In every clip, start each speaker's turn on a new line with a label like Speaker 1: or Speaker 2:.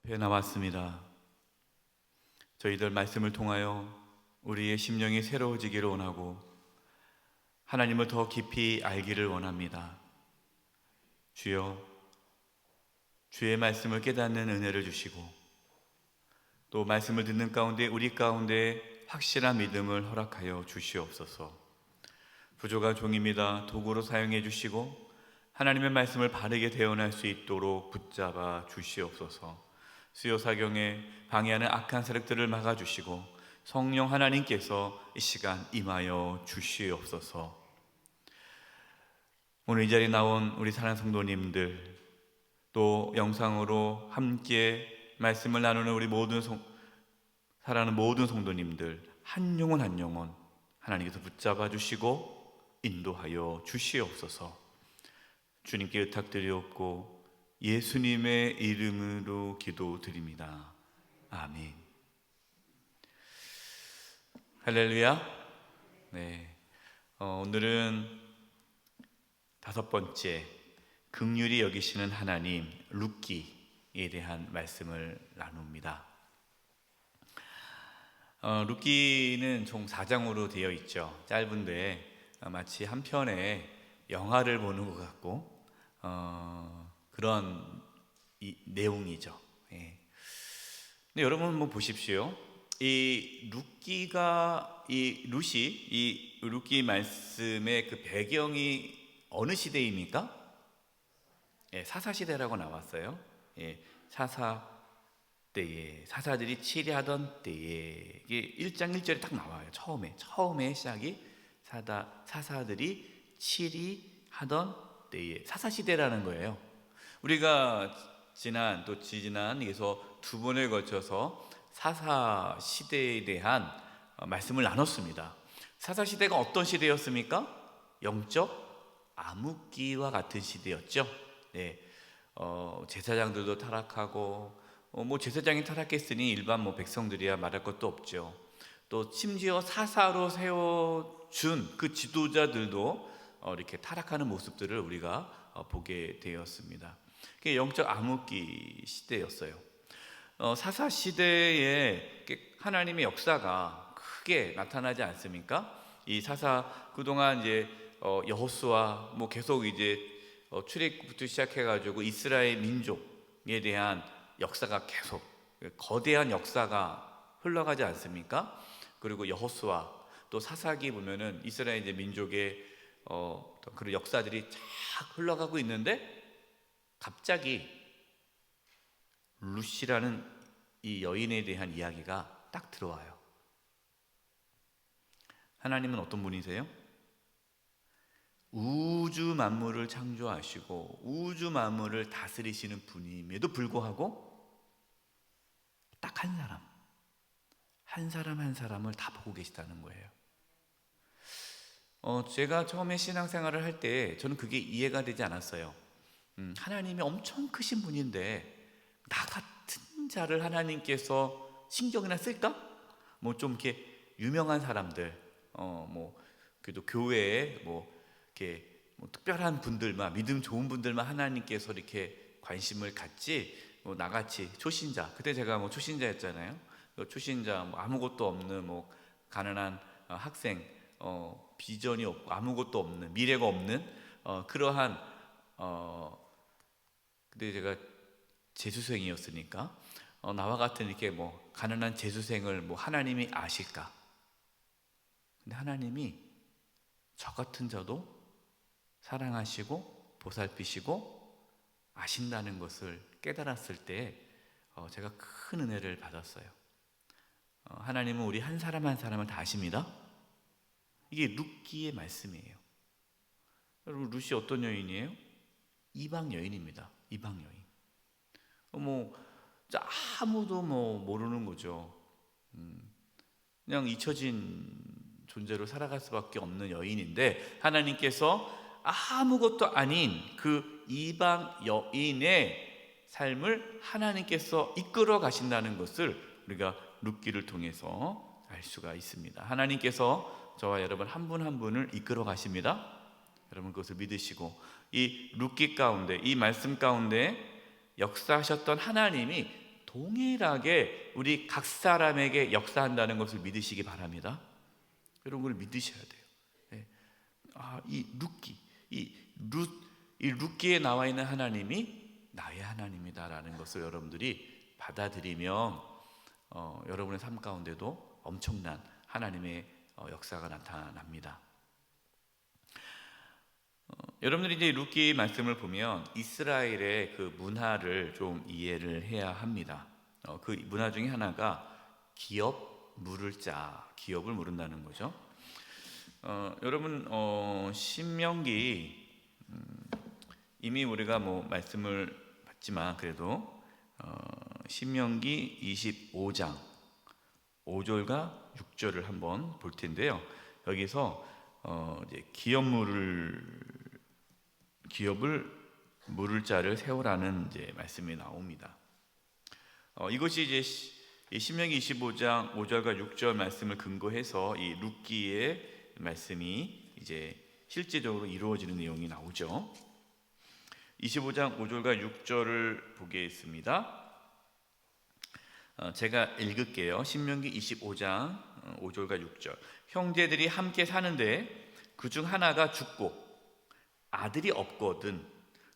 Speaker 1: 앞에 나왔습니다. 저희들 말씀을 통하여 우리의 심령이 새로워지기를 원하고 하나님을 더 깊이 알기를 원합니다. 주여, 주의 말씀을 깨닫는 은혜를 주시고 또 말씀을 듣는 가운데 우리 가운데 확실한 믿음을 허락하여 주시옵소서. 부족한 종입니다. 도구로 사용해 주시고 하나님의 말씀을 바르게 대언할 수 있도록 붙잡아 주시옵소서. 수요사경에 방해하는 악한 세력들을 막아주시고 성령 하나님께서 이 시간 임하여 주시옵소서. 오늘 이 자리에 나온 우리 사랑하는 성도님들, 또 영상으로 함께 말씀을 나누는 우리 사랑하는 모든 성도님들, 한 영혼 한 영혼 하나님께서 붙잡아 주시고 인도하여 주시옵소서. 주님께 의탁드리옵고 예수님의 이름으로 기도드립니다. 아멘. 할렐루야. 네. 오늘은 5번째, 긍휼히 여기시는 하나님, 룻기에 대한 말씀을 나눕니다. 룻기는 총 4장으로 되어 있죠. 짧은데 마치 한 편의 영화를 보는 것 같고 그런 내용이죠. 예. 근데 여러분 보십시오. 이 룻기 말씀의 그 배경이 어느 시대입니까? 예, 사사시대라고 나왔어요. 예, 사사 때에 사사들이 치리하던 때에 이게 1장 1절에 딱 나와요. 처음에 시작이 사사들이 치리하던 때에 사사시대라는 거예요. 우리가 지난 여기서 2번에 걸쳐서 사사시대에 대한 말씀을 나눴습니다. 사사시대가 어떤 시대였습니까? 영적 암흑기와 같은 시대였죠. 네. 제사장들도 타락하고 제사장이 타락했으니 일반 백성들이야 말할 것도 없죠. 또 심지어 사사로 세워준 그 지도자들도 이렇게 타락하는 모습들을 우리가 보게 되었습니다. 그게 영적 암흑기 시대였어요. 사사 시대에 하나님의 역사가 크게 나타나지 않습니까? 이 사사 그동안 이제 여호수아 계속 이제 출애굽부터 시작해가지고 이스라엘 민족에 대한 역사가 계속 거대한 역사가 흘러가지 않습니까? 그리고 여호수아 또 사사기 보면은 이스라엘 이제 민족의 그런 역사들이 쫙 흘러가고 있는데 갑자기 룻이라는 이 여인에 대한 이야기가 딱 들어와요. 하나님은 어떤 분이세요? 우주 만물을 창조하시고 우주 만물을 다스리시는 분임에도 불구하고 딱 한 사람을 다 보고 계시다는 거예요. 제가 처음에 신앙생활을 할 때 저는 그게 이해가 되지 않았어요. 하나님이 엄청 크신 분인데 나 같은 자를 하나님께서 신경이나 쓸까? 좀 이렇게 유명한 사람들, 그래도 교회에 이렇게 특별한 분들만, 믿음 좋은 분들만 하나님께서 이렇게 관심을 갖지, 나같이 초신자, 그때 제가 초신자였잖아요. 초신자, 아무것도 없는 가난한 학생, 비전이 없고 아무것도 없는, 미래가 없는 그러한 근데 제가 재수생이었으니까 나와 같은 이렇게 가난한 재수생을 하나님이 아실까? 근데 하나님이 저 같은 자도 사랑하시고 보살피시고 아신다는 것을 깨달았을 때 제가 큰 은혜를 받았어요. 하나님은 우리 한 사람 한 사람을 다 아십니다. 이게 룻기의 말씀이에요. 여러분, 룻이 어떤 여인이에요? 이방 여인입니다. 이방 여인. 아무도 모르는 거죠. 그냥 잊혀진 존재로 살아갈 수밖에 없는 여인인데 하나님께서 아무것도 아닌 그 이방 여인의 삶을 하나님께서 이끌어 가신다는 것을 우리가 룻기를 통해서 알 수가 있습니다. 하나님께서 저와 여러분 한 분 한 분을 이끌어 가십니다. 여러분 그것을 믿으시고 이 룻기 가운데, 이 말씀 가운데 역사하셨던 하나님이 동일하게 우리 각 사람에게 역사한다는 것을 믿으시기 바랍니다. 여러분 그걸 믿으셔야 돼요. 예. 이 룻기에 나와 있는 하나님이 나의 하나님이다라는 것을 여러분들이 받아들이면 여러분의 삶 가운데도 엄청난 하나님의 역사가 나타납니다. 여러분들이 이제 룻기 말씀을 보면 이스라엘의 그 문화를 좀 이해를 해야 합니다. 그 문화 중에 하나가 기업 물을 자, 기업을 물은다는 거죠. 여러분 신명기 이미 우리가 뭐 말씀을 봤지만 그래도 신명기 25장 5절과 6절을 한번 볼 텐데요. 여기서 이제 기업을 물을 자를 세우라는 이제 말씀이 나옵니다. 이것이 이제 신명기 25장 5절과 6절 말씀을 근거해서 이 룻기의 말씀이 이제 실제적으로 이루어지는 내용이 나오죠. 25장 5절과 6절을 보겠습니다. 제가 읽을게요. 신명기 25장 5절과 6절. 형제들이 함께 사는데 그중 하나가 죽고 아들이 없거든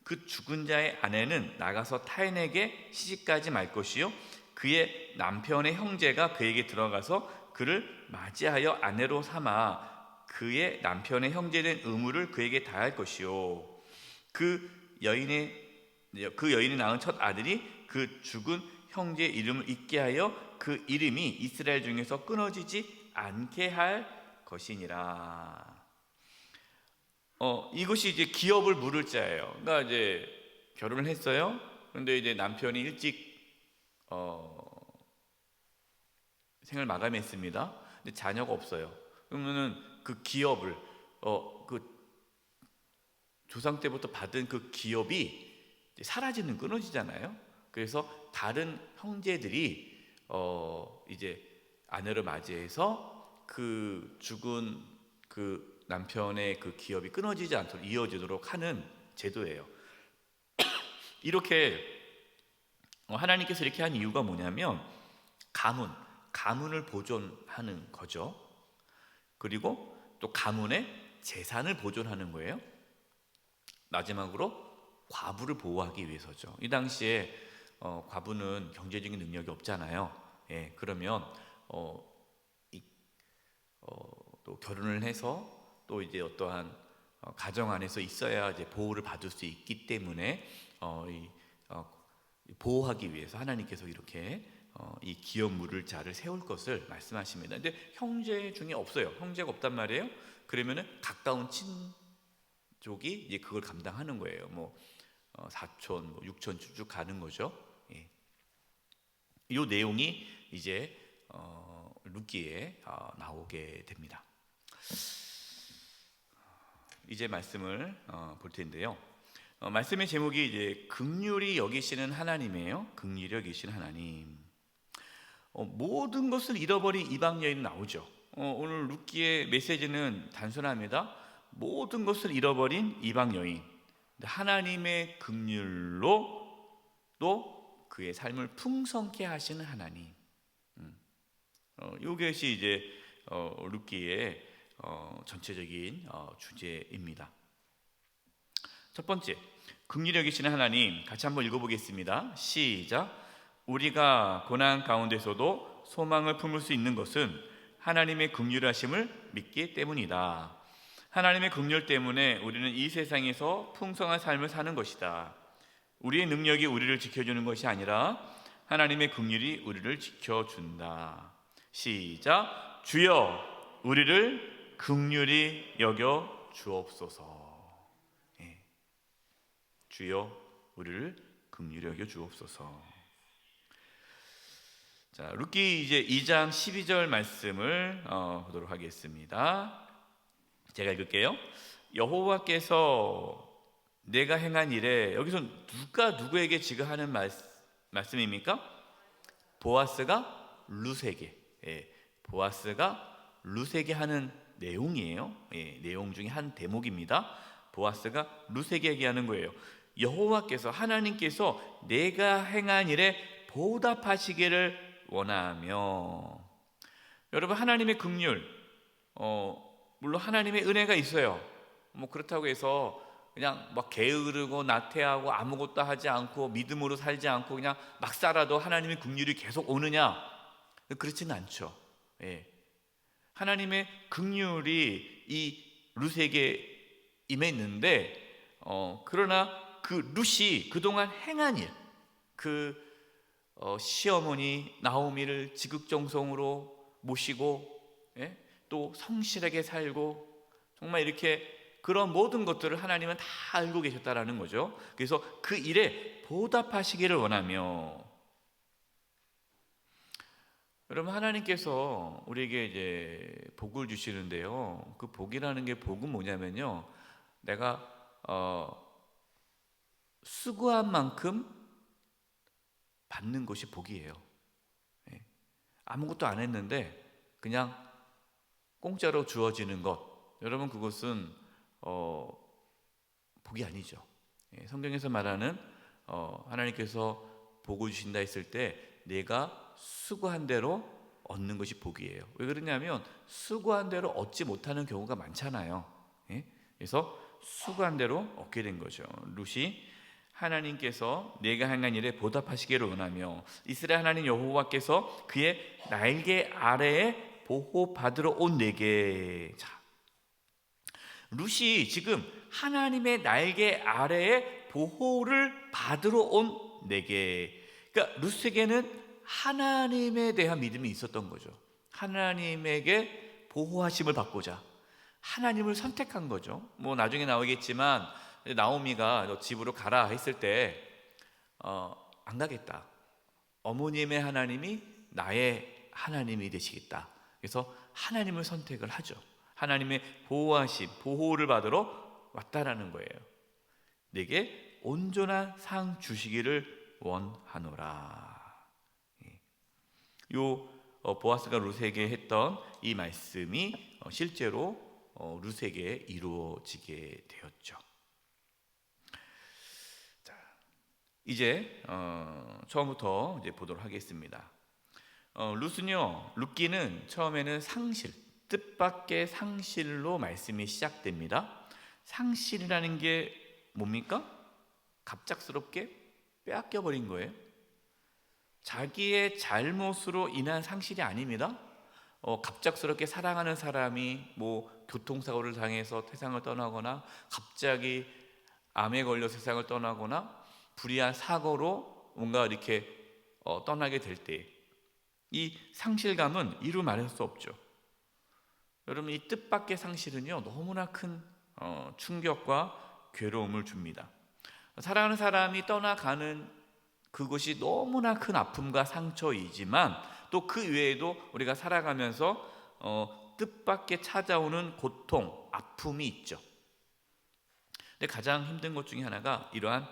Speaker 1: 그 죽은 자의 아내는 나가서 타인에게 시집가지 말 것이요 그의 남편의 형제가 그에게 들어가서 그를 맞이하여 아내로 삼아 그의 남편의 형제된 의무를 그에게 다할 것이요 그 여인이 낳은 첫 아들이 그 죽은 형제의 이름을 잊게 하여 그 이름이 이스라엘 중에서 끊어지지 않게 할 것이니라. 이것이 이제 기업을 물을 자예요. 그러니까 이제 결혼을 했어요. 그런데 이제 남편이 일찍 생을 마감했습니다. 근데 자녀가 없어요. 그러면은 그 기업을 그 조상 때부터 받은 그 기업이 사라지는 끊어지잖아요. 그래서 다른 형제들이 이제 아내를 맞이해서 그 죽은 그 남편의 그 기업이 끊어지지 않도록 이어지도록 하는 제도예요. 이렇게 하나님께서 이렇게 한 이유가 뭐냐면 가문을 보존하는 거죠. 그리고 또 가문의 재산을 보존하는 거예요. 마지막으로 과부를 보호하기 위해서죠. 이 당시에 과부는 경제적인 능력이 없잖아요. 예, 그러면 또 결혼을 해서 또 이제 어떠한 가정 안에서 있어야 이제 보호를 받을 수 있기 때문에 보호하기 위해서 하나님께서 이렇게 이 기업 물을 자를 세울 것을 말씀하십니다. 근데 형제 중에 없어요. 형제가 없단 말이에요. 그러면은 가까운 친족이 이제 그걸 감당하는 거예요. 뭐 사촌, 뭐 육촌 쭉 가는 거죠. 예. 이 내용이 이제 룻기에 나오게 됩니다. 이제 말씀을 볼 텐데요. 말씀의 제목이 이제 긍휼히 여기시는 하나님이에요. 긍휼히 여기시는 하나님. 모든 것을 잃어버린 이방 여인 나오죠. 오늘 룻기의 메시지는 단순합니다. 모든 것을 잃어버린 이방 여인. 하나님의 긍휼로 또 그의 삶을 풍성케 하시는 하나님. 이것이 이제 룻기의 전체적인 주제입니다. 첫 번째, 긍휼히 여기시는 하나님, 같이 한번 읽어보겠습니다. 시작. 우리가 고난 가운데서도 소망을 품을 수 있는 것은 하나님의 긍휼하심을 믿기 때문이다. 하나님의 긍휼 때문에 우리는 이 세상에서 풍성한 삶을 사는 것이다. 우리의 능력이 우리를 지켜주는 것이 아니라 하나님의 긍휼이 우리를 지켜준다. 시작. 주여 우리를 긍휼히 여겨 주옵소서. 예. 주여 우리를 긍휼히 여겨 주옵소서. 자, 룻기 이제 2장 12절 말씀을 보도록 하겠습니다. 제가 읽을게요. 여호와께서 내가 행한 일에, 여기서 누가 누구에게 지금 하는 말씀입니까? 보아스가 룻에게, 보아스가 룻에게 하는 내용이에요. 내용 중에 한 대목입니다. 보아스가 룻에게 얘기하는 거예요. 여호와께서, 하나님께서 내가 행한 일에 보답하시기를 원하며. 여러분, 하나님의 긍휼, 물론 하나님의 은혜가 있어요. 뭐 그렇다고 해서 그냥 막 게으르고 나태하고 아무것도 하지 않고 믿음으로 살지 않고 그냥 막 살아도 하나님의 긍휼이 계속 오느냐? 그렇지는 않죠. 예. 하나님의 긍휼이 이 룻에게 임했는데, 그러나 그 룻이 그동안 행한 일, 시어머니 나오미를 지극정성으로 모시고, 예? 또 성실하게 살고, 정말 이렇게 그런 모든 것들을 하나님은 다 알고 계셨다라는 거죠. 그래서 그 일에 보답하시기를 원하며. 여러분, 하나님께서 우리에게 이제 복을 주시는데요, 그 복이라는 게, 복은 뭐냐면요, 내가 수고한 만큼 받는 것이 복이에요. 예. 아무것도 안 했는데 그냥 공짜로 주어지는 것, 여러분, 그것은 복이 아니죠. 예. 성경에서 말하는 하나님께서 복을 주신다 했을 때 내가 수고한 대로 얻는 것이 복이에요. 왜 그러냐면 수고한 대로 얻지 못하는 경우가 많잖아요. 예? 그래서 수고한 대로 얻게 된 거죠. 룻이 하나님께서 내가 행한 일에 보답하시기를 원하며 이스라엘 하나님 여호와께서 그의 날개 아래에 보호받으러 온 내게. 자, 룻이 지금 하나님의 날개 아래에 보호를 받으러 온 내게. 그러니까 룻에게는 하나님에 대한 믿음이 있었던 거죠. 하나님에게 보호하심을 받고자 하나님을 선택한 거죠. 뭐 나중에 나오겠지만 나오미가 너 집으로 가라 했을 때 안 가겠다. 어머님의 하나님이 나의 하나님이 되시겠다. 그래서 하나님을 선택을 하죠. 하나님의 보호하심, 보호를 받으러 왔다라는 거예요. 내게 온전한 상 주시기를 원하노라. 요 보아스가 룻에게 했던 이 말씀이 실제로 룻에게 이루어지게 되었죠. 자, 이제 처음부터 이제 보도록 하겠습니다. 룻은요, 룻기는 처음에는 상실, 뜻밖의 상실로 말씀이 시작됩니다. 상실이라는 게 뭡니까? 갑작스럽게 빼앗겨 버린 거예요. 자기의 잘못으로 인한 상실이 아닙니다. 갑작스럽게 사랑하는 사람이 뭐 교통사고를 당해서 세상을 떠나거나, 갑자기 암에 걸려 세상을 떠나거나, 불의한 사고로 뭔가 이렇게 떠나게 될 때 이 상실감은 이루 말할 수 없죠. 여러분, 이 뜻밖의 상실은요, 너무나 큰 충격과 괴로움을 줍니다. 사랑하는 사람이 떠나가는 그것이 너무나 큰 아픔과 상처이지만 또 그 외에도 우리가 살아가면서 뜻밖의 찾아오는 고통, 아픔이 있죠. 근데 가장 힘든 것 중에 하나가 이러한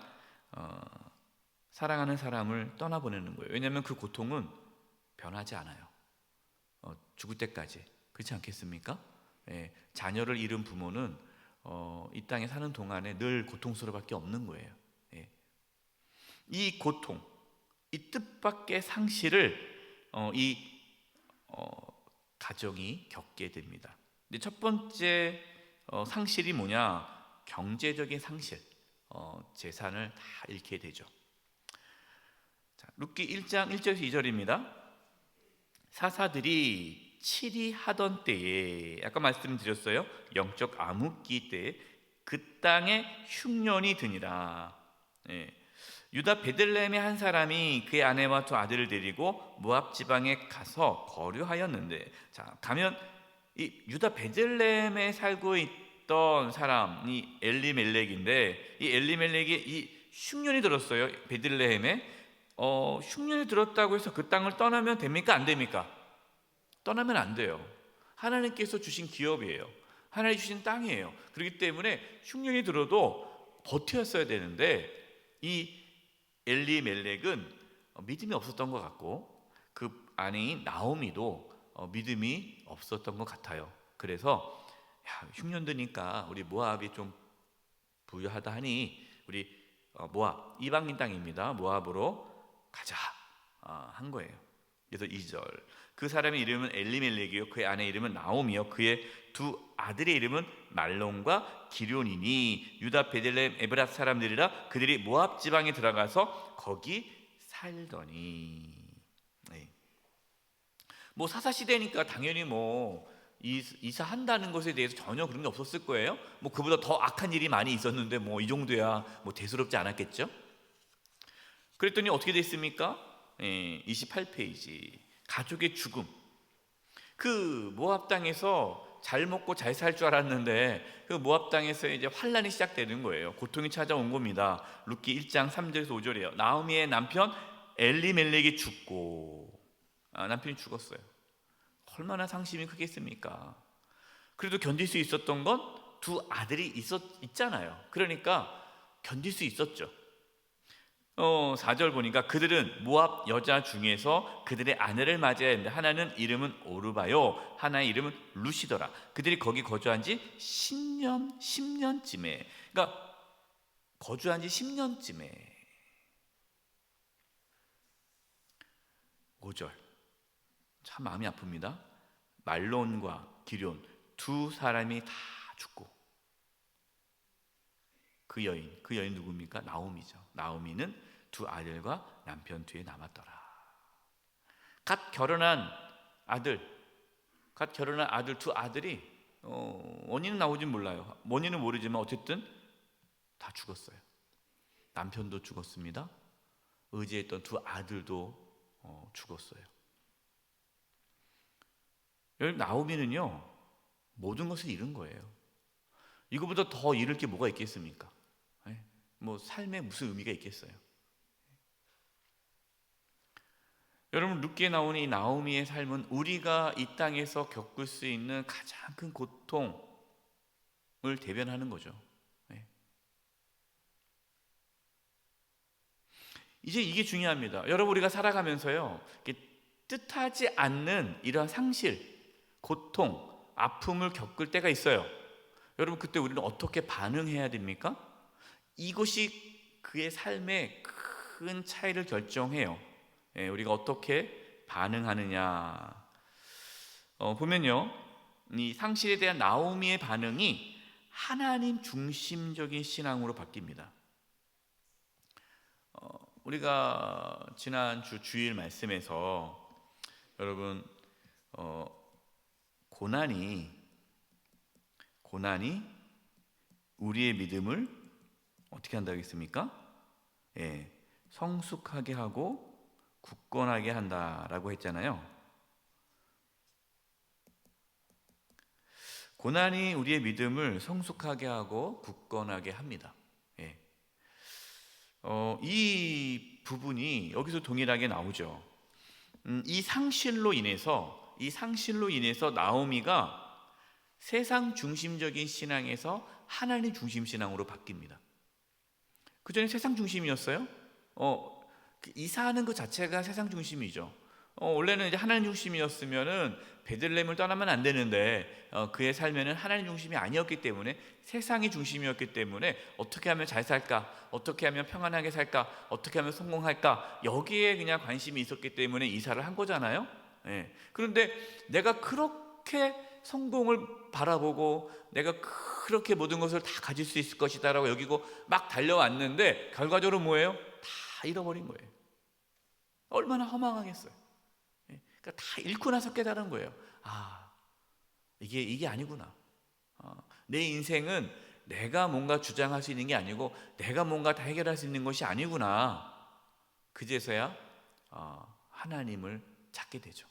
Speaker 1: 사랑하는 사람을 떠나보내는 거예요. 왜냐하면 그 고통은 변하지 않아요. 죽을 때까지. 그렇지 않겠습니까? 예, 자녀를 잃은 부모는 이 땅에 사는 동안에 늘 고통스러울밖에 없는 거예요. 예. 이 고통, 이 뜻밖의 상실을 가정이 겪게 됩니다. 근데 첫 번째 상실이 뭐냐? 경제적인 상실, 재산을 다 잃게 되죠. 자, 룻기 1장 1절에서 2절입니다. 사사들이 치리하던 때에, 아까 말씀드렸어요, 영적 암흑기 때에 그 땅에 흉년이 드니라. 예. 유다 베들레헴의 한 사람이 그의 아내와 두 아들을 데리고 모압 지방에 가서 거류하였는데, 자, 가면 이 유다 베들레헴에 살고 있던 사람이 엘리멜렉인데, 이 엘리멜렉이 이 흉년이 들었어요. 베들레헴에 흉년이 들었다고 해서 그 땅을 떠나면 됩니까? 안 됩니까? 떠나면 안 돼요. 하나님께서 주신 기업이에요. 하나님 주신 땅이에요. 그렇기 때문에 흉년이 들어도 버텼어야 되는데, 이 엘리멜렉은 믿음이 없었던 것 같고 그 아내인 나오미도 믿음이 없었던 것 같아요. 그래서 흉년 드니까 우리 모압이 좀 부유하다 하니 우리 모압, 이방인 땅입니다. 모압으로 가자. 한 거예요. 그래서 2절, 그 사람의 이름은 엘리멜렉이요 그의 아내 이름은 나오미요 그의 두 아들의 이름은 말론과 기런이니 유다 베들레헴 에브랏 사람들이라 그들이 모압 지방에 들어가서 거기 살더니. 네. 뭐 사사 시대니까 당연히 뭐 이사한다는 것에 대해서 전혀 그런 게 없었을 거예요. 뭐 그보다 더 악한 일이 많이 있었는데 뭐 이 정도야 뭐 대수롭지 않았겠죠. 그랬더니 어떻게 됐습니까? 28페이지 가족의 죽음. 그 모압 땅에서 잘 먹고 잘 살 줄 알았는데 그 모압 땅에서 이제 환란이 시작되는 거예요. 고통이 찾아온 겁니다. 룻기 1장 3절에서 5절이에요. 나오미의 남편 엘리멜렉이 죽고, 남편이 죽었어요. 얼마나 상심이 크겠습니까? 그래도 견딜 수 있었던 건 두 아들이 있잖아요. 그러니까 견딜 수 있었죠. 4절 보니까 그들은 모압 여자 중에서 그들의 아내를 맞이해야 했는데 하나는 이름은 오르바요 하나의 이름은 루시더라. 그들이 거기 거주한 지 10년쯤에, 그러니까 거주한 지 10년쯤에. 5절 참 마음이 아픕니다. 말론과 기런 두 사람이 다 죽고, 그 여인 누굽니까? 나오미죠. 나오미는 두 아들과 남편 뒤에 남았더라. 갓 결혼한 아들 두 아들이 원인은 나오진 몰라요. 원인은 모르지만 어쨌든 다 죽었어요. 남편도 죽었습니다. 의지했던 두 아들도 죽었어요. 여러분, 나오미는요 모든 것을 잃은 거예요. 이거보다 더 잃을 게 뭐가 있겠습니까? 뭐 삶에 무슨 의미가 있겠어요? 여러분, 룻기에 나오는 이 나오미의 삶은 우리가 이 땅에서 겪을 수 있는 가장 큰 고통을 대변하는 거죠. 이제 이게 중요합니다. 여러분, 우리가 살아가면서요 뜻하지 않는 이러한 상실, 고통, 아픔을 겪을 때가 있어요. 여러분, 그때 우리는 어떻게 반응해야 됩니까? 이것이 그의 삶의 큰 차이를 결정해요. 우리가 어떻게 반응하느냐. 보면요, 이 상실에 대한 나오미의 반응이 하나님 중심적인 신앙으로 바뀝니다. 우리가 지난주 주일 말씀에서 여러분 고난이 우리의 믿음을 어떻게 한다고 했습니까? 성숙하게 하고 굳건하게 한다라고 했잖아요. 고난이 우리의 믿음을 성숙하게 하고 굳건하게 합니다. 이 부분이 여기서 동일하게 나오죠. 이 상실로 인해서 나오미가 세상 중심적인 신앙에서 하나님 중심 신앙으로 바뀝니다. 그 전에 세상 중심이었어요. 이사하는 것 자체가 세상 중심이죠. 원래는 이제 하나님 중심이었으면은 베들레헴을 떠나면 안 되는데 그의 삶에는 하나님 중심이 아니었기 때문에 세상이 중심이었기 때문에 어떻게 하면 잘 살까, 어떻게 하면 평안하게 살까, 어떻게 하면 성공할까, 여기에 그냥 관심이 있었기 때문에 이사를 한 거잖아요. 그런데 내가 그렇게 성공을 바라보고 내가 그렇게 모든 것을 다 가질 수 있을 것이다 라고 여기고 막 달려왔는데 결과적으로 뭐예요? 다 잃어버린 거예요. 얼마나 허망하겠어요. 그러니까 다 잃고 나서 깨달은 거예요. 이게 아니구나. 내 인생은 내가 뭔가 주장할 수 있는 게 아니고 내가 뭔가 다 해결할 수 있는 것이 아니구나. 그제서야 하나님을 찾게 되죠.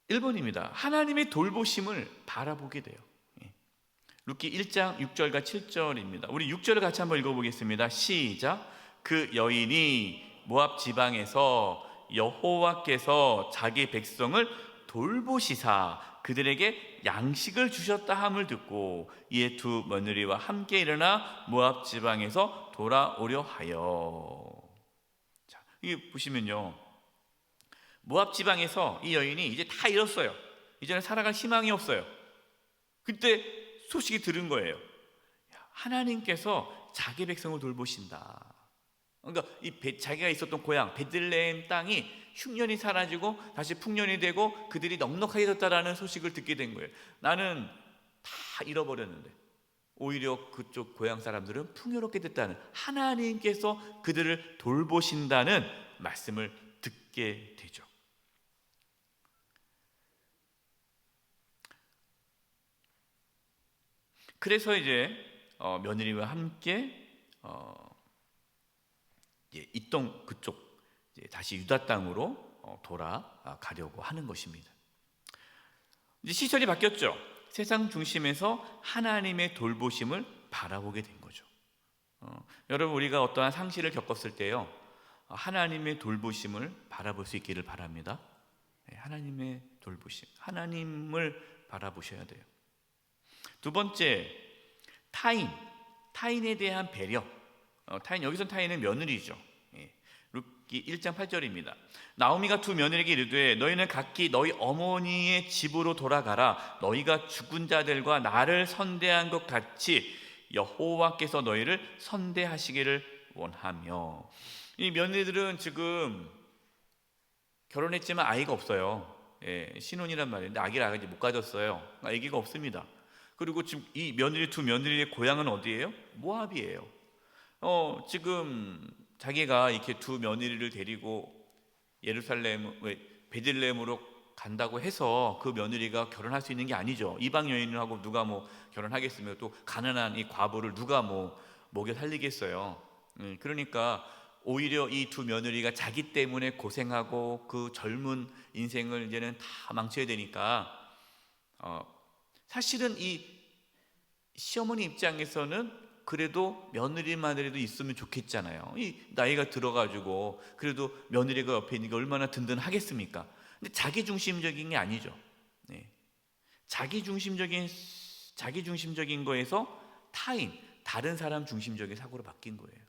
Speaker 1: 1번입니다. 하나님의 돌보심을 바라보게 돼요. 룻기 1장 6절과 7절입니다. 우리 6절을 같이 한번 읽어보겠습니다. 시작. 그 여인이 모압 지방에서 여호와께서 자기 백성을 돌보시사 그들에게 양식을 주셨다 함을 듣고 이에 두 며느리와 함께 일어나 모압 지방에서 돌아오려 하여. 자, 이게 보시면요, 모압 지방에서 이 여인이 이제 다 잃었어요. 이제는 살아갈 희망이 없어요. 그때 소식이 들은 거예요. 하나님께서 자기 백성을 돌보신다. 그러니까 자기가 있었던 고향 베들레헴 땅이 흉년이 사라지고 다시 풍년이 되고 그들이 넉넉하게 졌다라는 소식을 듣게 된 거예요. 나는 다 잃어버렸는데 오히려 그쪽 고향 사람들은 풍요롭게 됐다는, 하나님께서 그들을 돌보신다는 말씀을 듣게 되죠. 그래서 이제 며느리와 함께 있던 그쪽 다시 유다 땅으로 돌아가려고 하는 것입니다. 이제 시선이 바뀌었죠. 세상 중심에서 하나님의 돌보심을 바라보게 된 거죠. 여러분, 우리가 어떠한 상실을 겪었을 때요, 하나님의 돌보심을 바라볼 수 있기를 바랍니다. 하나님의 돌보심, 하나님을 바라보셔야 돼요. 두 번째, 타인에 대한 배려. 여기서 타인은 며느리죠. 룻기 1장 8절입니다. 나오미가 두 며느리에게 이르되 너희는 각기 너희 어머니의 집으로 돌아가라. 너희가 죽은 자들과 나를 선대한 것 같이 여호와께서 너희를 선대하시기를 원하며. 이 며느리들은 지금 결혼했지만 아이가 없어요. 신혼이란 말인데 아기를 아직 못 가졌어요. 아기가 없습니다. 그리고 지금 이 두 며느리의 고향은 어디예요? 모압이에요. 지금 자기가 이렇게 두 며느리를 데리고 베들레헴으로 간다고 해서 그 며느리가 결혼할 수 있는 게 아니죠. 이방 여인하고 누가 결혼하겠으며, 또 가난한 이 과부를 누가 먹여 살리겠어요. 그러니까 오히려 이 두 며느리가 자기 때문에 고생하고 그 젊은 인생을 이제는 다 망쳐야 되니까, 사실은 이 시어머니 입장에서는 그래도 며느리만이라도 있으면 좋겠잖아요. 이 나이가 들어가지고 그래도 며느리가 옆에 있는 게 얼마나 든든하겠습니까? 근데 자기중심적인 게 아니죠. 자기중심적인 거에서 다른 사람 중심적인 사고로 바뀐 거예요.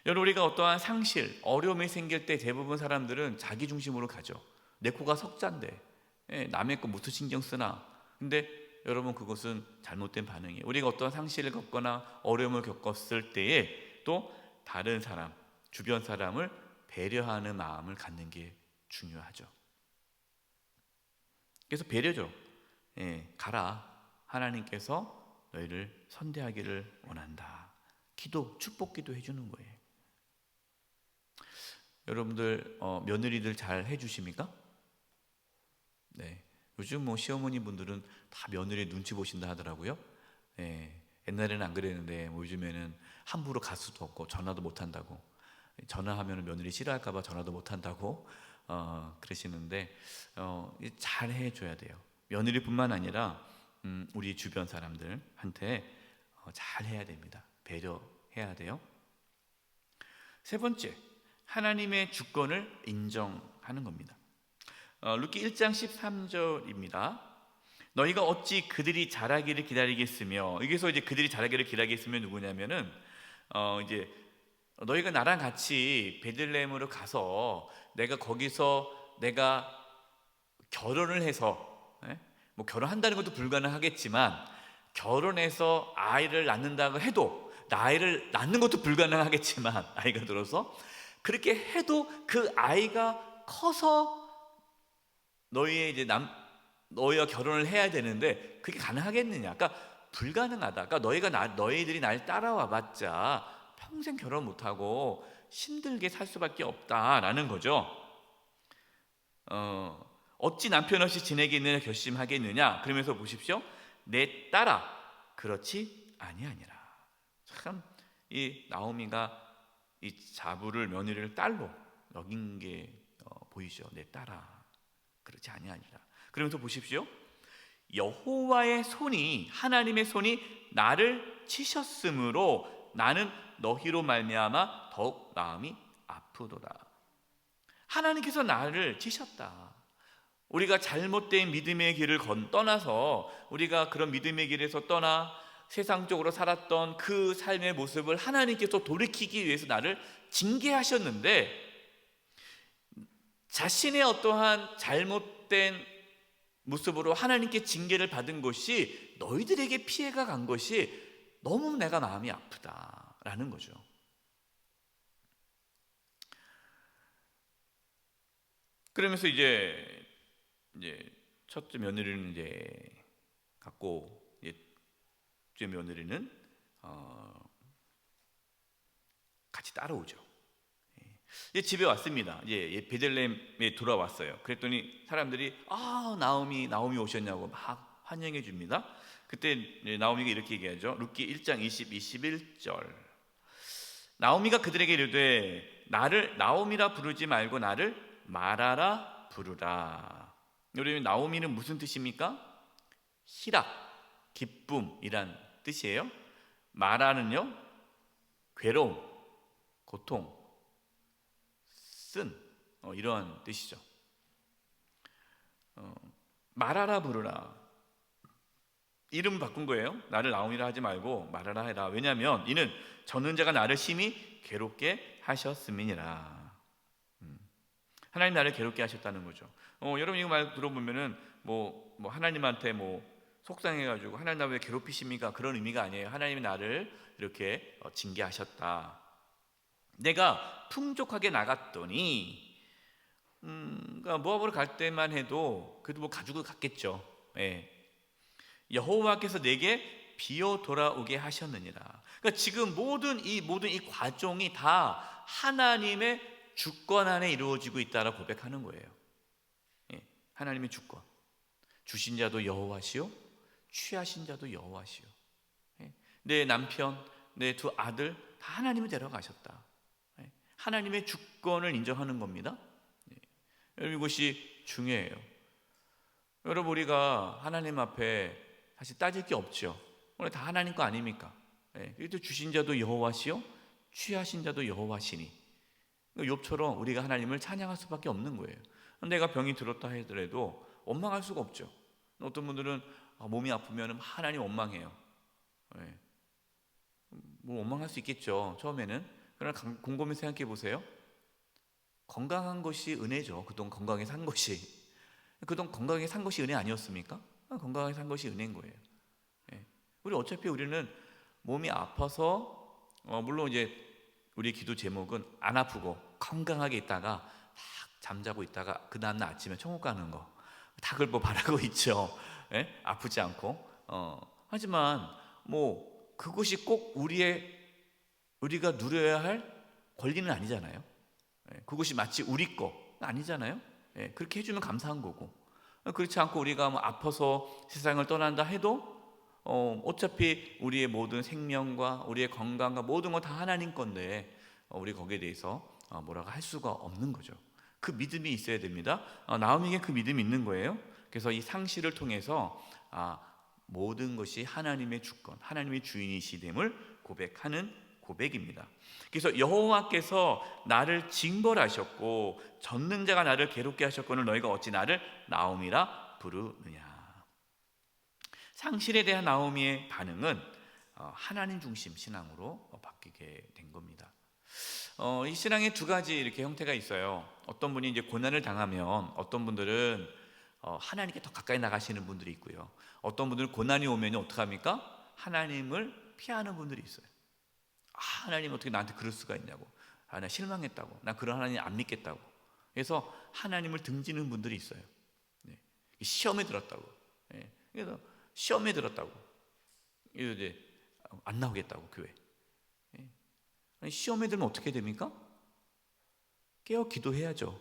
Speaker 1: 여러분, 우리가 어떠한 상실, 어려움이 생길 때 대부분 사람들은 자기중심으로 가죠. 내 코가 석잔데 남의 거 무슨 신경 쓰나. 근데 여러분, 그것은 잘못된 반응이에요. 우리가 어떤 상실을 겪거나 어려움을 겪었을 때에 또 다른 사람, 주변 사람을 배려하는 마음을 갖는 게 중요하죠. 그래서 배려죠. 가라. 하나님께서 너희를 선대하기를 원한다. 축복 기도 해주는 거예요. 여러분들 며느리들 잘 해주십니까? 네. 요즘 시어머니 분들은 다 며느리 눈치 보신다 하더라고요. 옛날에는 안 그랬는데 요즘에는 함부로 갈 수도 없고 전화도 못 한다고, 전화하면 며느리 싫어할까봐 전화도 못 한다고 그러시는데, 잘 해줘야 돼요. 며느리뿐만 아니라 우리 주변 사람들한테 잘 해야 됩니다. 배려해야 돼요. 세 번째, 하나님의 주권을 인정하는 겁니다. 룻기 1장 13절입니다. 너희가 어찌 그들이 자라기를 기다리겠으며, 여기서 이제 그들이 자라기를 기다리겠으며 누구냐면은 이제 너희가 나랑 같이 베들레헴으로 가서 거기서 내가 결혼을 해서, 결혼한다는 것도 불가능하겠지만 결혼해서 아이를 낳는다고 해도, 아이를 낳는 것도 불가능하겠지만 아이가 들어서 그렇게 해도 그 아이가 커서 너희와 결혼을 해야 되는데 그게 가능하겠느냐? 그러니까 불가능하다. 그러니까 너희들이 날 따라와봤자 평생 결혼 못하고 힘들게 살 수밖에 없다라는 거죠. 어찌 남편 없이 지내겠느냐 결심하겠느냐? 그러면서 보십시오. 내 딸아, 그렇지 아니하니라. 참 이 나오미가 이 며느리를 딸로 여긴 게 보이죠. 내 딸아, 그렇지 아니하니라. 그러면서 보십시오. 여호와의 손이, 하나님의 손이 나를 치셨으므로 나는 너희로 말미암아 더욱 마음이 아프도다. 하나님께서 나를 치셨다. 우리가 잘못된 믿음의 길을 떠나서, 우리가 그런 믿음의 길에서 떠나 세상적으로 살았던 그 삶의 모습을 하나님께서 돌이키기 위해서 나를 징계하셨는데, 자신의 어떠한 잘못된 모습으로 하나님께 징계를 받은 것이, 너희들에게 피해가 간 것이 너무 내가 마음이 아프다라는 거죠. 그러면서 이제 첫째 며느리는 이제 갔고, 이제 둘째 며느리는 같이 따라오죠. 이제 집에 왔습니다. 이제 베들레헴에 돌아왔어요. 그랬더니 사람들이 나오미 오셨냐고 막 환영해 줍니다. 그때 나오미가 이렇게 얘기하죠. 룻기 1장 21절. 나오미가 그들에게 이르되 나를 나오미라 부르지 말고 나를 마라라 부르라. 여러분, 나오미는 무슨 뜻입니까? 희락, 기쁨이란 뜻이에요. 마라는요, 괴로움, 고통, 이러한 뜻이죠. 말하라 부르라, 이름 바꾼 거예요. 나를 나오미라 하지 말고 말하라 해라. 왜냐하면 이는 전능자가 나를 심히 괴롭게 하셨음이니라. 하나님 나를 괴롭게 하셨다는 거죠. 여러분 이거 말 들어보면은 뭐 하나님한테 속상해가지고 하나님 나 왜 괴롭히십니까? 그런 의미가 아니에요. 하나님이 나를 이렇게 징계하셨다. 내가 풍족하게 나갔더니 그러니까 모압으로 갈 때만 해도 그래도 가지고 갔겠죠. 예. 여호와께서 내게 비어 돌아오게 하셨느니라. 그러니까 지금 모든 이 과정이 다 하나님의 주권 안에 이루어지고 있다라고 고백하는 거예요. 예. 하나님의 주권. 주신 자도 여호와시요 취하신 자도 여호와시요. 예. 내 남편, 내 두 아들 다 하나님이 데려가셨다. 예. 하나님의 주권을 인정하는 겁니다. 예. 이것이 중요해요. 여러분, 우리가 하나님 앞에 사실 따질 게 없죠. 오늘 다 하나님 거 아닙니까? 예. 그래도 주신 자도 여호와시요 취하신 자도 여호와시니, 욥처럼 우리가 하나님을 찬양할 수밖에 없는 거예요. 내가 병이 들었다 하더라도 원망할 수가 없죠. 어떤 분들은 몸이 아프면 하나님 원망해요. 예. 원망할 수 있겠죠, 처음에는. 그러나 곰곰이 생각해 보세요. 건강한 것이 은혜죠. 그동안 건강하게 산 것이. 그동안 건강하게 산 것이 은혜 아니었습니까? 건강하게 산 것이 은혜인 거예요. 예. 어차피 우리는 몸이 아파서 물론 이제 우리의 기도 제목은 안 아프고 건강하게 있다가 딱 잠자고 있다가 그 다음날 아침에 천국 가는 거, 다 그걸 바라고 있죠. 예? 아프지 않고. 하지만 그것이 꼭 우리가 누려야 할 권리는 아니잖아요. 예. 그것이 마치 우리 거 아니잖아요. 예. 그렇게 해주면 감사한 거고. 그렇지 않고 우리가 아파서 세상을 떠난다 해도 어차피 우리의 모든 생명과 우리의 건강과 모든 거 다 하나님 건데 우리 거기에 대해서 뭐라고 할 수가 없는 거죠. 그 믿음이 있어야 됩니다. 나오미에게 그 믿음이 있는 거예요. 그래서 이 상시를 통해서 모든 것이 하나님의 주권, 하나님의 주인이시됨을 고백하는 고백입니다. 그래서 여호와께서 나를 징벌하셨고 전능자가 나를 괴롭게 하셨거늘 너희가 어찌 나를 나오미라 부르느냐. 상실에 대한 나오미의 반응은 하나님 중심 신앙으로 바뀌게 된 겁니다. 이 신앙에 두 가지 이렇게 형태가 있어요. 어떤 분이 이제 고난을 당하면 어떤 분들은 하나님께 더 가까이 나가시는 분들이 있고요. 어떤 분들은 고난이 오면 어떡합니까? 하나님을 피하는 분들이 있어요. 하나님 어떻게 나한테 그럴 수가 있냐고. 나 실망했다고. 나 그런 하나님 안 믿겠다고. 그래서 하나님을 등지는 분들이 있어요. 네. 시험에 들었다고. 네. 그래서 시험에 들었다고. 이제 안 나오겠다고 교회. 네. 아니, 시험에 들면 어떻게 됩니까? 깨어 기도해야죠.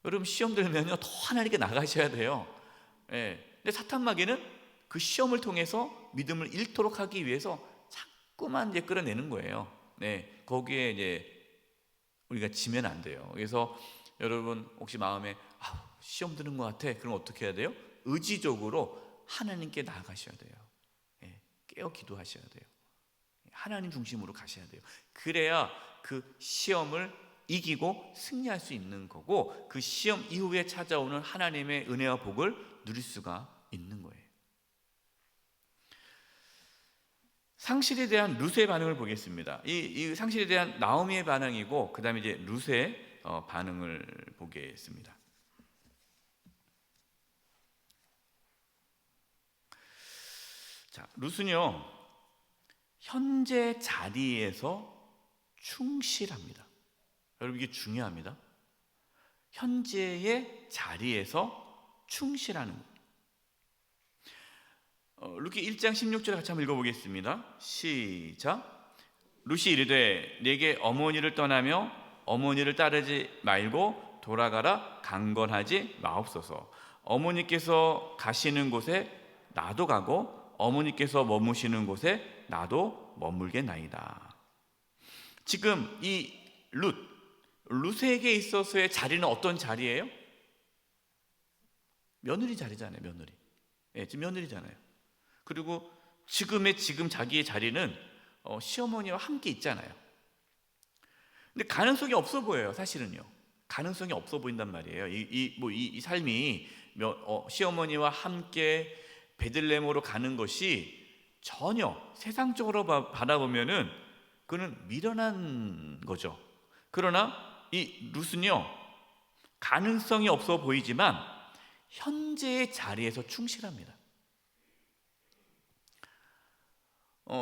Speaker 1: 여러분 시험 들면요 더 하나님께 나가셔야 돼요. 네. 근데 사탄마귀는 그 시험을 통해서 믿음을 잃도록 하기 위해서 자꾸만 이제 끌어내는 거예요. 네, 거기에 이제 우리가 지면 안 돼요. 그래서 여러분 혹시 마음에 시험 드는 것 같아, 그럼 어떻게 해야 돼요? 의지적으로 하나님께 나아가셔야 돼요. 네, 깨어 기도하셔야 돼요. 하나님 중심으로 가셔야 돼요. 그래야 그 시험을 이기고 승리할 수 있는 거고, 그 시험 이후에 찾아오는 하나님의 은혜와 복을 누릴 수가 있는 거예요. 상실에 대한 룻의 반응을 보겠습니다. 이 상실에 대한 나오미의 반응이고, 그 다음에 이제 룻의 반응을 보겠습니다. 자, 룻은요 현재 자리에서 충실합니다. 여러분 이게 중요합니다. 현재의 자리에서 충실하는 거예요. 루키 1장 16절 같이 한번 읽어보겠습니다. 시작. 룻이 이르되 내게 어머니를 떠나며 어머니를 따르지 말고 돌아가라 강건하지 마옵소서. 어머니께서 가시는 곳에 나도 가고 어머니께서 머무시는 곳에 나도 머물겠나이다. 지금 이 룻에게 있어서의 자리는 어떤 자리예요? 며느리 자리잖아요. 며느리. 예, 지금 며느리잖아요. 그리고 지금 자기의 자리는 시어머니와 함께 있잖아요. 근데 가능성이 없어 보여요. 사실은요. 가능성이 없어 보인단 말이에요. 이 삶이 시어머니와 함께 베들레헴으로 가는 것이 전혀 세상적으로 바라보면은 그는 미련한 거죠. 그러나 이 룻은요, 가능성이 없어 보이지만 현재의 자리에서 충실합니다.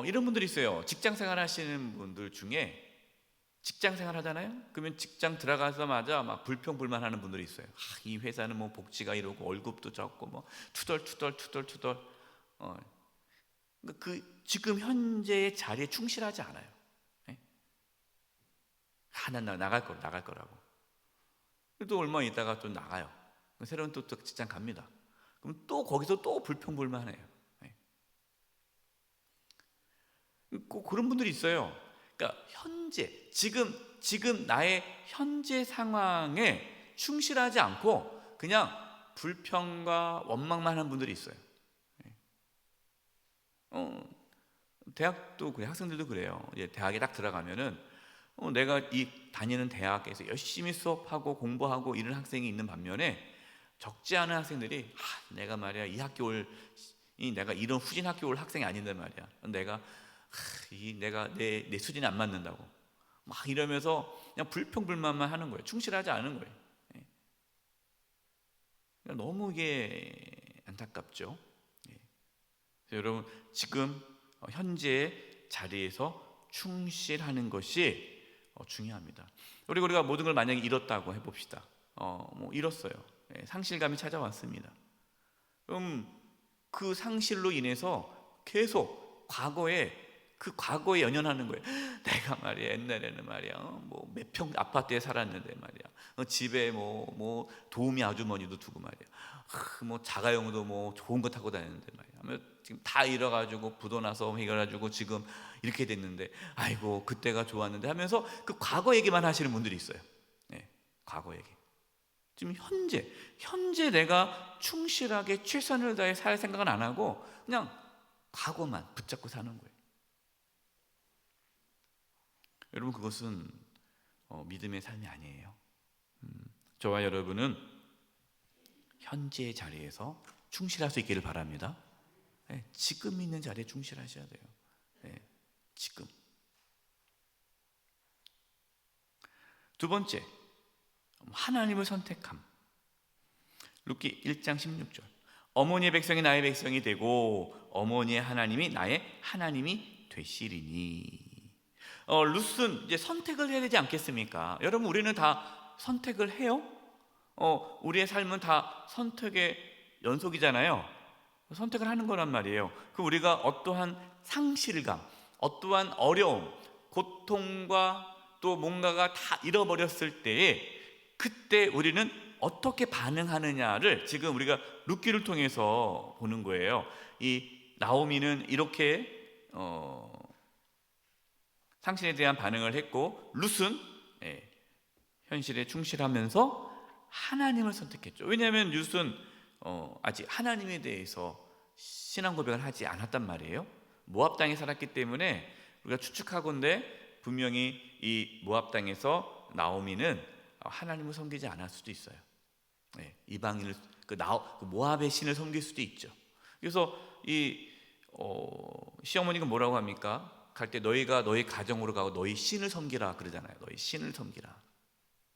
Speaker 1: 이런 분들이 있어요. 직장 생활 하시는 분들 중에 직장 생활 하잖아요. 그러면 직장 들어가자마자 막 불평불만하는 분들이 있어요. 이 회사는 뭐 복지가 이러고 월급도 적고 뭐 투덜투덜. 그 지금 현재의 자리에 충실하지 않아요. 네? 난 나갈 거라고. 또 얼마 있다가 또 나가요. 새로운 또 직장 갑니다. 그럼 또 거기서 또 불평불만해요. 꼭 그런 분들이 있어요. 그러니까 현재 지금 나의 현재 상황에 충실하지 않고 그냥 불평과 원망만 하는 분들이 있어요. 대학도 그래, 학생들도 그래요. 이제 대학에 딱 들어가면은 내가 이 다니는 대학에서 열심히 수업하고 공부하고 이런 학생이 있는 반면에 적지 않은 학생들이 내가 말이야 내가 이런 후진 학교 올 학생이 아닌데 말이야. 내가 내 수준이 안 맞는다고 막 이러면서 그냥 불평불만만 하는 거예요. 충실하지 않은 거예요. 그러니까 너무 이게 안타깝죠. 여러분 지금 현재의 자리에서 충실하는 것이 중요합니다. 우리가 모든 걸 만약에 잃었다고 해봅시다. 잃었어요. 상실감이 찾아왔습니다. 그럼 그 상실로 인해서 계속 과거에 연연하는 거예요. 내가 말이야 옛날에는 말이야 뭐 몇 평 아파트에 살았는데 말이야 집에 뭐 도우미 아주머니도 두고 말이야 뭐 자가용도 뭐 좋은 거 타고 다녔는데 말이야 지금 다 잃어가지고 부도나서 해가지고 지금 이렇게 됐는데 아이고 그때가 좋았는데 하면서 그 과거 얘기만 하시는 분들이 있어요. 네, 과거 얘기. 지금 현재 내가 충실하게 최선을 다해 살 생각은 안 하고 그냥 과거만 붙잡고 사는 거예요. 여러분 그것은 믿음의 삶이 아니에요. 저와 여러분은 현재의 자리에서 충실할 수 있기를 바랍니다. 네, 지금 있는 자리에 충실하셔야 돼요. 네, 지금. 두 번째, 하나님을 선택함. 룻기 1장 16절. 어머니의 백성이 나의 백성이 되고 어머니의 하나님이 나의 하나님이 되시리니. 룻은 이제 선택을 해야 되지 않겠습니까? 여러분 우리는 다 선택을 해요? 우리의 삶은 다 선택의 연속이잖아요. 선택을 하는 거란 말이에요. 그 우리가 어떠한 상실감, 어떠한 어려움, 고통과 또 뭔가가 다 잃어버렸을 때에 그때 우리는 어떻게 반응하느냐를 지금 우리가 룻기를 통해서 보는 거예요. 이 나오미는 이렇게 상실에 대한 반응을 했고 룻은 현실에 충실하면서 하나님을 선택했죠. 왜냐하면 룻은 아직 하나님에 대해서 신앙 고백을 하지 않았단 말이에요. 모압 땅에 살았기 때문에 우리가 추측하건대 분명히 이 모압 땅에서 나오미는 하나님을 섬기지 않을 수도 있어요. 이방인을 그 모압의 신을 섬길 수도 있죠. 그래서 이 시어머니가 뭐라고 합니까? 갈 때 너희가 너희 가정으로 가고 너희 신을 섬기라 그러잖아요. 너희 신을 섬기라.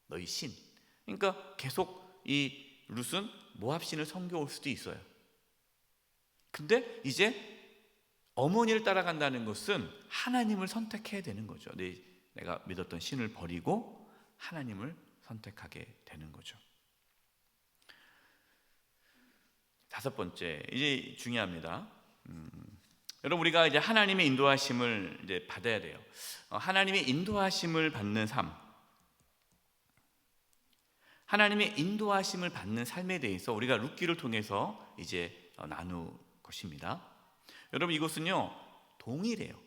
Speaker 1: 너희 신. 그러니까 계속 이 룻은 모압 신을 섬겨올 수도 있어요. 근데 이제 어머니를 따라간다는 것은 하나님을 선택해야 되는 거죠. 내가 믿었던 신을 버리고 하나님을 선택하게 되는 거죠. 다섯 번째, 이제 중요합니다. 여러분, 우리가 이제 하나님의 인도하심을 이제 받아야 돼요. 하나님의 인도하심을 받는 삶, 하나님의 인도하심을 받는 삶에 대해서 우리가 룻기를 통해서 이제 나눌 것입니다. 여러분, 이것은요 동일해요.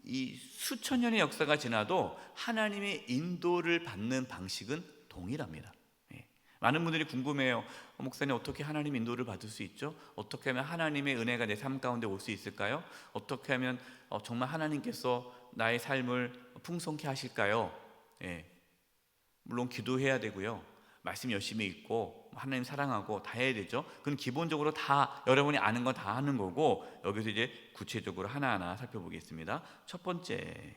Speaker 1: 이 수천 년의 역사가 지나도 하나님의 인도를 받는 방식은 동일합니다. 많은 분들이 궁금해요. 목사님, 어떻게 하나님 인도를 받을 수 있죠? 어떻게 하면 하나님의 은혜가 내 삶 가운데 올 수 있을까요? 어떻게 하면 정말 하나님께서 나의 삶을 풍성케 하실까요? 물론 기도해야 되고요, 말씀 열심히 읽고 하나님 사랑하고 다 해야 되죠. 그건 기본적으로 다 여러분이 아는 건 다 하는 거고, 여기서 이제 구체적으로 하나하나 살펴보겠습니다. 첫 번째,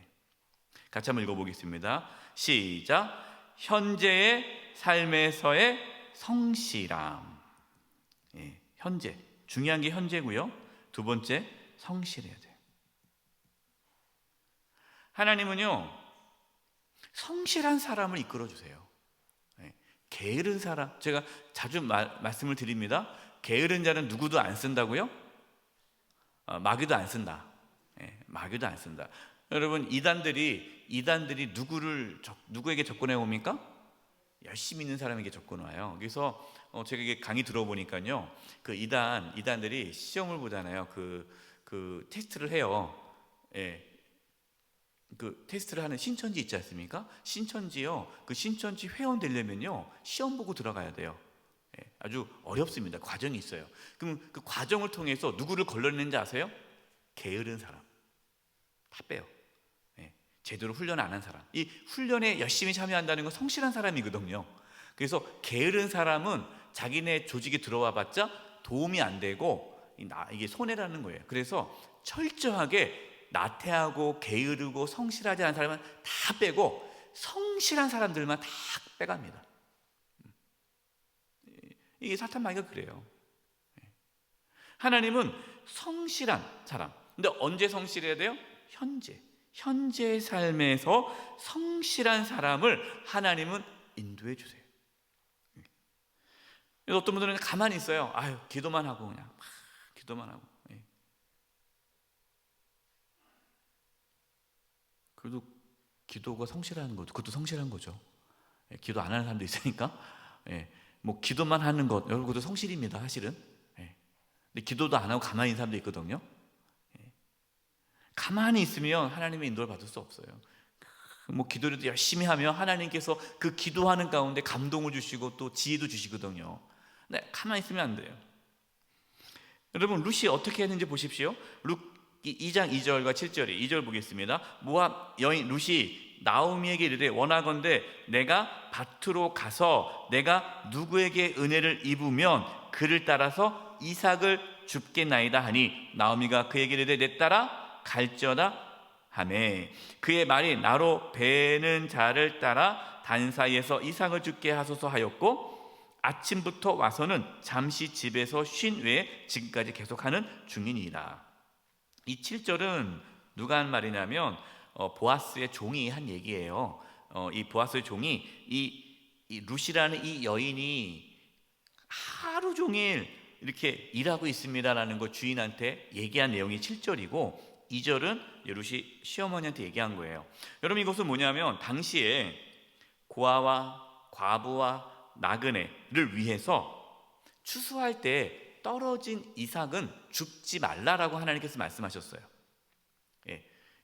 Speaker 1: 같이 한번 읽어보겠습니다. 시작. 현재의 삶에서의 성실함. 현재, 중요한 게 현재고요. 두 번째, 성실해야 돼요. 하나님은요 성실한 사람을 이끌어주세요. 게으른 사람, 제가 자주 말씀을 드립니다. 게으른 자는 누구도 안 쓴다고요? 마귀도 안 쓴다. 마귀도 안 쓴다. 여러분, 이단들이 누구에게 접근해 옵니까? 열심히 있는 사람에게 접근 와요. 그래서 제가 이게 강의 들어보니까요, 그 이단들이 시험을 보잖아요. 그 테스트를 해요. 그 테스트를 하는 신천지 있지 않습니까? 신천지요. 그 신천지 회원 되려면요 시험 보고 들어가야 돼요. 아주 어렵습니다. 과정이 있어요. 그럼 그 과정을 통해서 누구를 걸러내는지 아세요? 게으른 사람 다 빼요. 제대로 훈련 안 한 사람. 이 훈련에 열심히 참여한다는 건 성실한 사람이거든요. 그래서 게으른 사람은 자기네 조직에 들어와 봤자 도움이 안 되고 이게 손해라는 거예요. 그래서 철저하게 나태하고 게으르고 성실하지 않은 사람은 다 빼고 성실한 사람들만 다 빼갑니다. 이게 사탄 마귀가 그래요. 하나님은 성실한 사람. 근데 언제 성실해야 돼요? 현재의 삶에서 성실한 사람을 하나님은 인도해 주세요. 어떤 분들은 가만히 있어요. 기도만 하고 그냥 기도만 하고. 그래도 기도가 성실한 거죠. 그것도 성실한 거죠. 기도 안 하는 사람도 있으니까. 뭐 기도만 하는 것, 여러분, 그것도 성실입니다, 사실은. 근데 기도도 안 하고 가만히 있는 사람도 있거든요. 가만히 있으면 하나님의 인도를 받을 수 없어요. 뭐 기도를 열심히 하면 하나님께서 그 기도하는 가운데 감동을 주시고 또 지혜도 주시거든요. 근데 가만히 있으면 안 돼요. 여러분, 룻이 어떻게 했는지 보십시오. 룻 2장 2절과 7절에 2절 보겠습니다. 모압 여인 룻이 나오미에게 이르되 원하건대 내가 밭으로 가서 내가 누구에게 은혜를 입으면 그를 따라서 이삭을 줍겠나이다 하니 나오미가 그에게 이르되 내 따라 갈지어다 하매 그의 말이 나로 베는 자를 따라 단 사이에서 이삭을 줍게 하소서 하였고 아침부터 와서는 잠시 집에서 쉰 외에 지금까지 계속하는 중이니이다. 이 7절은 누가 한 말이냐면 보아스의 종이 한 얘기예요. 이 보아스의 종이 이 룻이라는 이 여인이 하루 종일 이렇게 일하고 있습니다라는 거 주인한테 얘기한 내용이 7절이고 2절은 룻이 시어머니한테 얘기한 거예요. 여러분, 이것은 뭐냐면 당시에 고아와 과부와 나그네를 위해서 추수할 때 떨어진 이삭은 줍지 말라라고 하나님께서 말씀하셨어요.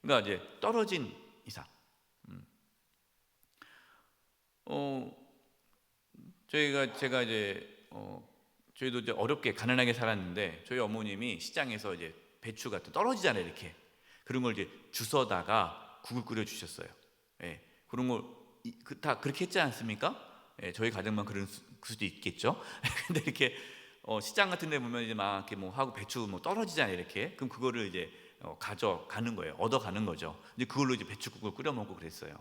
Speaker 1: 그러니까 이제 떨어진 이삭. 제가 이제 저희도 이제 어렵게 가난하게 살았는데 저희 어머님이 시장에서 이제 배추 같은 떨어지잖아요, 이렇게. 그런 걸 이제 주워다가 국을 끓여 주셨어요. 그런 걸 다 그렇게 했지 않습니까? 저희 가정만 그럴 수도 있겠죠. 근데 이렇게 시장 같은 데 보면 이제 막 이렇게 뭐 하고 배추 뭐 떨어지잖아요, 이렇게. 그럼 그거를 이제 가져가는 거예요. 얻어가는 거죠. 이제 그걸로 이제 배추국을 끓여 먹고 그랬어요.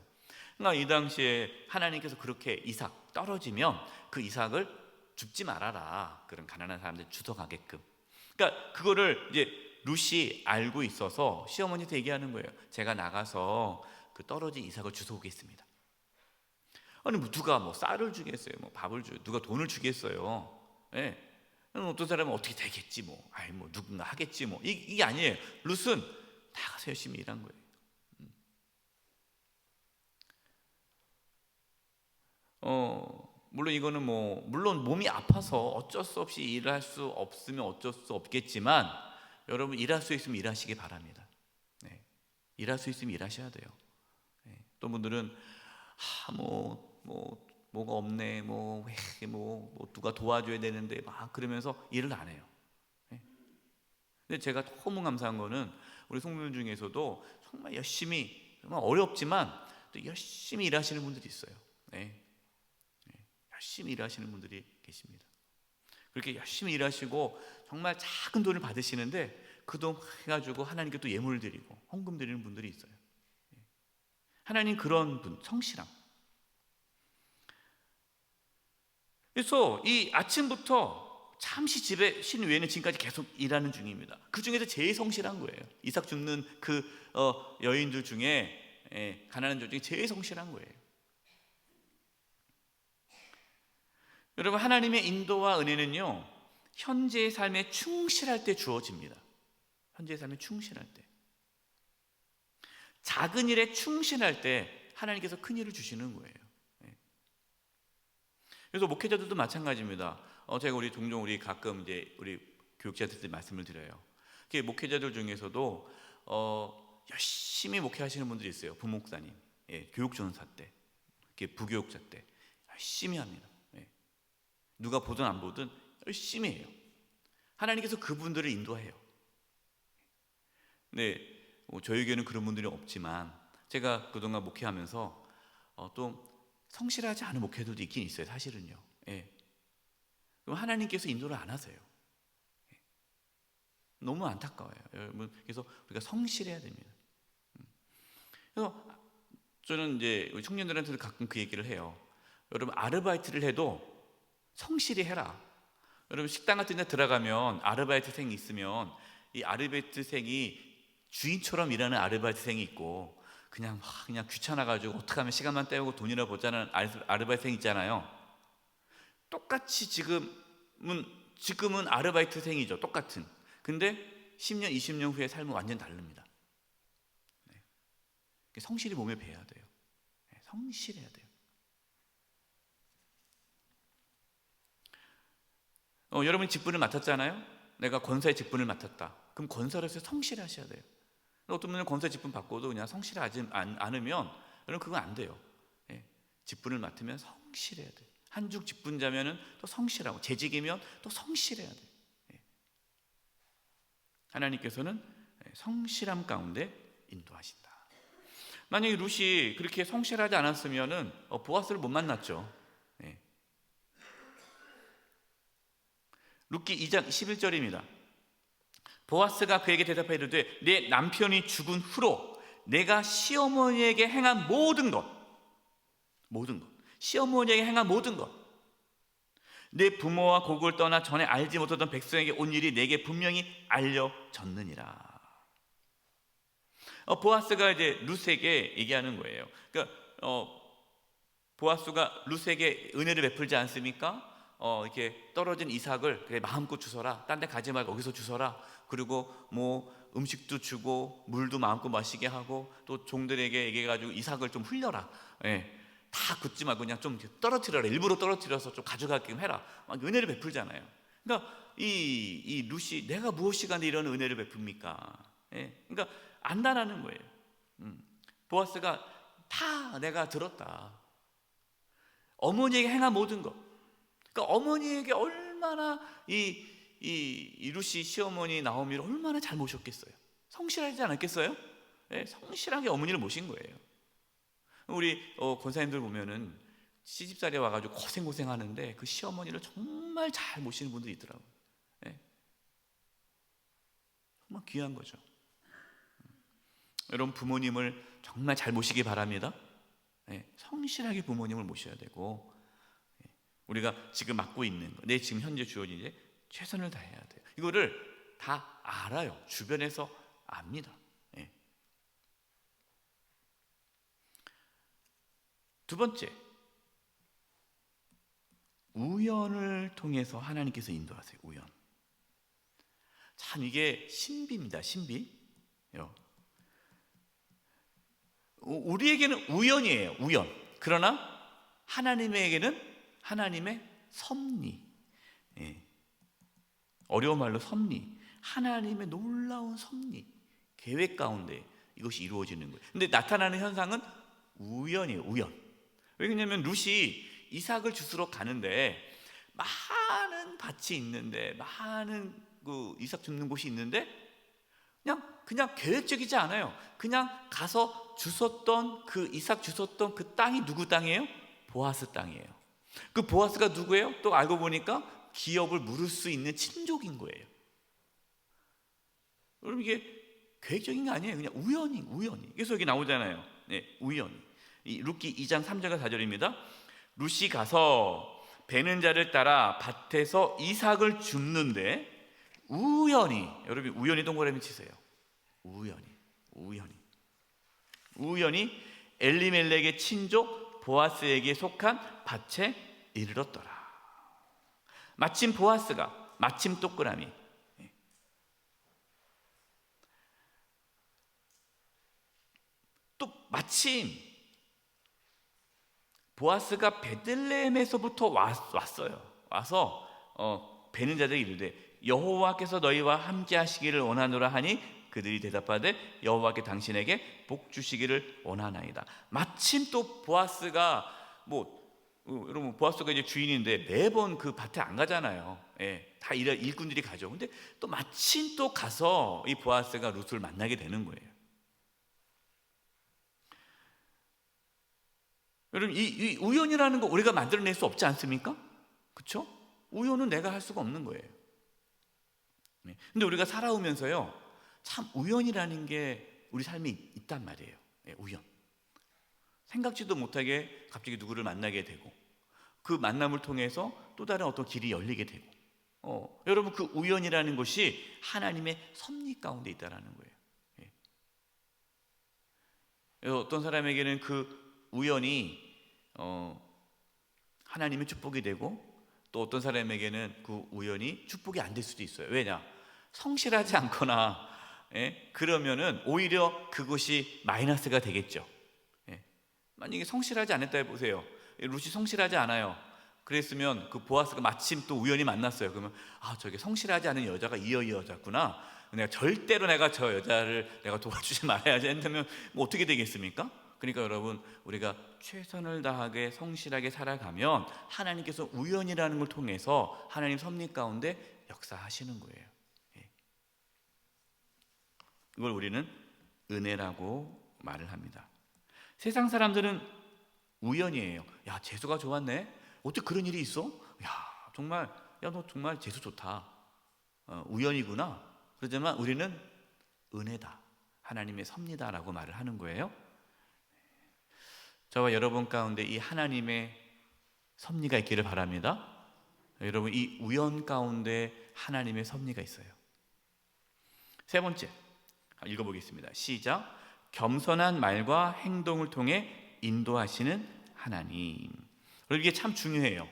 Speaker 1: 그러니까 이 당시에 하나님께서 그렇게 이삭 떨어지면 그 이삭을 줍지 말아라. 그런 가난한 사람들 주워가게끔. 그러니까 그거를 이제 룻이 알고 있어서 시어머니한테 얘기하는 거예요. 제가 나가서 그 떨어진 이삭을 주워 오겠습니다. 아니 뭐 누가 뭐 쌀을 주겠어요? 뭐 밥을 누가 돈을 주겠어요? 어떤 사람은 어떻게 되겠지 뭐, 아이 뭐 누군가 하겠지 뭐, 이게 아니에요. 룻은 나가서 열심히 일한 거예요. 물론 이거는 뭐 물론 몸이 아파서 어쩔 수 없이 일할 수 없으면 어쩔 수 없겠지만 여러분 일할 수 있으면 일하시기 바랍니다. 네. 일할 수 있으면 일하셔야 돼요. 네. 어떤 분들은 뭐가 없네, 뭐 누가 도와줘야 되는데 막 그러면서 일을 안 해요. 네. 근데 제가 너무 감사한 거는 우리 성도들 중에서도 정말 열심히, 정말 어렵지만 또 열심히 일하시는 분들이 있어요. 네. 열심히 일하시는 분들이 계십니다. 그렇게 열심히 일하시고 정말 작은 돈을 받으시는데 그 돈 해가지고 하나님께 또 예물을 드리고 헌금 드리는 분들이 있어요. 하나님 그런 분, 성실함. 그래서 이 아침부터 잠시 집에 쉰 후에는 지금까지 계속 일하는 중입니다. 그 중에서 제일 성실한 거예요. 이삭 줍는 그 여인들 중에, 가난한 자 중에 제일 성실한 거예요. 여러분, 하나님의 인도와 은혜는요, 현재의 삶에 충실할 때 주어집니다. 현재의 삶에 충실할 때, 작은 일에 충실할 때 하나님께서 큰 일을 주시는 거예요. 그래서 목회자들도 마찬가지입니다. 제가 종종 가끔 이제 우리 교육자들한테 말씀을 드려요. 목회자들 중에서도 열심히 목회하시는 분들이 있어요. 부목사님, 교육전사 때, 부교육자 때 열심히 합니다. 누가 보든 안 보든 열심히 해요. 하나님께서 그분들을 인도해요. 네, 저에게는 그런 분들이 없지만 제가 그동안 목회하면서 또 성실하지 않은 목회들도 있긴 있어요. 사실은요. 그럼 하나님께서 인도를 안 하세요. 너무 안타까워요, 여러분. 그래서 우리가 성실해야 됩니다. 그래서 저는 이제 우리 청년들한테도 가끔 그 얘기를 해요. 여러분, 아르바이트를 해도 성실히 해라. 여러분, 식당 같은 데 들어가면 아르바이트생이 있으면 이 아르바이트생이 주인처럼 일하는 아르바이트생이 있고 그냥 귀찮아가지고 어떻게 하면 시간만 때우고 돈이나 벌자는 아르바이트생 있잖아요. 똑같이 지금은 아르바이트생이죠. 똑같은. 근데 10년, 20년 후에 삶은 완전 다릅니다. 성실히 몸에 배야 돼요. 성실해야 돼요. 여러분이 직분을 맡았잖아요. 내가 권사의 직분을 맡았다. 그럼 권사로서 성실하셔야 돼요. 어떤 분은 권사 직분 받고도 그냥 성실하지 않으면 여러분 그건 안 돼요. 직분을 맡으면 성실해야 돼요. 한중 직분자면은 또 성실하고, 재직이면 또 성실해야 돼요. 하나님께서는 성실함 가운데 인도하신다. 만약에 룻이 그렇게 성실하지 않았으면은 보아스를 못 만났죠. 룻기 2장 11절입니다. 보아스가 그에게 대답하여 이르되 내 남편이 죽은 후로 내가 시어머니에게 행한 모든 것, 시어머니에게 행한 모든 것, 내 부모와 고국을 떠나 전에 알지 못하던 백성에게 온 일이 내게 분명히 알려졌느니라. 보아스가 이제 룻에게 얘기하는 거예요. 그러니까 보아스가 룻에게 은혜를 베풀지 않습니까? 이렇게 떨어진 이삭을 그래 마음껏 주서라. 딴 데 가지 말고 여기서 주서라. 그리고 뭐 음식도 주고 물도 마음껏 마시게 하고 또 종들에게 얘기해가지고 이삭을 좀 흘려라. 다 굽지 말고 그냥 좀 떨어뜨려라. 일부러 떨어뜨려서 좀 가져가게끔 해라. 막 은혜를 베풀잖아요. 그러니까 이 룻이 내가 무엇이간에 이런 은혜를 베풉니까? 그러니까 안다라는 거예요. 보아스가 다 내가 들었다. 어머니에게 행한 모든 것. 그러니까 어머니에게 얼마나 이 룻이 시어머니 나오미를 얼마나 잘 모셨겠어요. 성실하지 않았겠어요? 성실하게 어머니를 모신 거예요. 우리 권사님들 보면은 시집살이에 와가지고 고생하는데 그 시어머니를 정말 잘 모시는 분들이 있더라고요. 정말 귀한 거죠. 여러분, 부모님을 정말 잘 모시기 바랍니다. 성실하게 부모님을 모셔야 되고, 우리가 지금 맡고 있는 거, 내 지금 현재 주어진 이제 최선을 다해야 돼요. 이거를 다 알아요. 주변에서 압니다. 두 번째, 우연을 통해서 하나님께서 인도하세요. 우연. 참 이게 신비입니다. 신비. 우리에게는 우연이에요. 우연. 그러나 하나님에게는 하나님의 섭리. 어려운 말로 섭리. 하나님의 놀라운 섭리. 계획 가운데 이것이 이루어지는 거예요. 근데 나타나는 현상은 우연이에요. 우연. 왜냐하면 룻이 이삭을 주스러 가는데 많은 밭이 있는데, 많은 그 이삭 줍는 곳이 있는데 그냥 계획적이지 않아요. 그냥 가서 주웠던 그 이삭 주웠던 그 땅이 누구 땅이에요? 보아스 땅이에요. 그 보아스가 누구예요? 또 알고 보니까 기업을 물을 수 있는 친족인 거예요. 여러분 이게 계획적인 게 아니에요. 그냥 우연히. 그래서 여기 나오잖아요. 우연히. 이 룻기 2장 3절과 4절입니다. 룻이 가서 베는 자를 따라 밭에서 이삭을 줍는데 우연히, 여러분 우연히 동그라미 치세요. 우연히 엘리멜렉의 친족 보아스에게 속한 밭에 이르렀더라. 마침 보아스가, 마침 동그라미, 또 마침 보아스가 베들레헴에서부터 왔어요. 와서 베는 자들이 이르되 여호와께서 너희와 함께 하시기를 원하노라 하니 그들이 대답하되 여호와께 당신에게 복 주시기를 원하나이다. 마침 또 보아스가 여러분 보아스가 이제 주인인데 매번 그 밭에 안 가잖아요. 다 일꾼들이 가죠. 근데 또 마침 또 가서 이 보아스가 룻을 만나게 되는 거예요. 여러분 이 우연이라는 거 우리가 만들어낼 수 없지 않습니까? 그렇죠? 우연은 내가 할 수가 없는 거예요. 근데 우리가 살아오면서요, 참 우연이라는 게 우리 삶에 있단 말이에요. 우연. 생각지도 못하게 갑자기 누구를 만나게 되고, 그 만남을 통해서 또 다른 어떤 길이 열리게 되고, 여러분 그 우연이라는 것이 하나님의 섭리 가운데 있다라는 거예요. 어떤 사람에게는 그 우연이 하나님의 축복이 되고, 또 어떤 사람에게는 그 우연이 축복이 안 될 수도 있어요. 왜냐? 성실하지 않거나 그러면은 오히려 그것이 마이너스가 되겠죠. 만약에 성실하지 않았다 해보세요. 룻이 성실하지 않아요. 그랬으면 그 보아스가 마침 또 우연히 만났어요. 그러면 저게 성실하지 않은 여자가 이 여자구나. 내가 절대로 저 여자를 내가 도와주지 말아야지 한다면 어떻게 되겠습니까? 그러니까 여러분 우리가 최선을 다하게 성실하게 살아가면 하나님께서 우연이라는 걸 통해서 하나님 섭리 가운데 역사하시는 거예요. 이걸 우리는 은혜라고 말을 합니다. 세상 사람들은 우연이에요. 야, 재수가 좋았네. 어떻게 그런 일이 있어? 야, 정말, 너 정말 재수 좋다. 우연이구나. 그러지만 우리는 은혜다, 하나님의 섭리다라고 말을 하는 거예요. 저와 여러분 가운데 이 하나님의 섭리가 있기를 바랍니다. 여러분 이 우연 가운데 하나님의 섭리가 있어요. 세 번째 읽어보겠습니다. 시작. 겸손한 말과 행동을 통해 인도하시는 하나님. 이게 참 중요해요.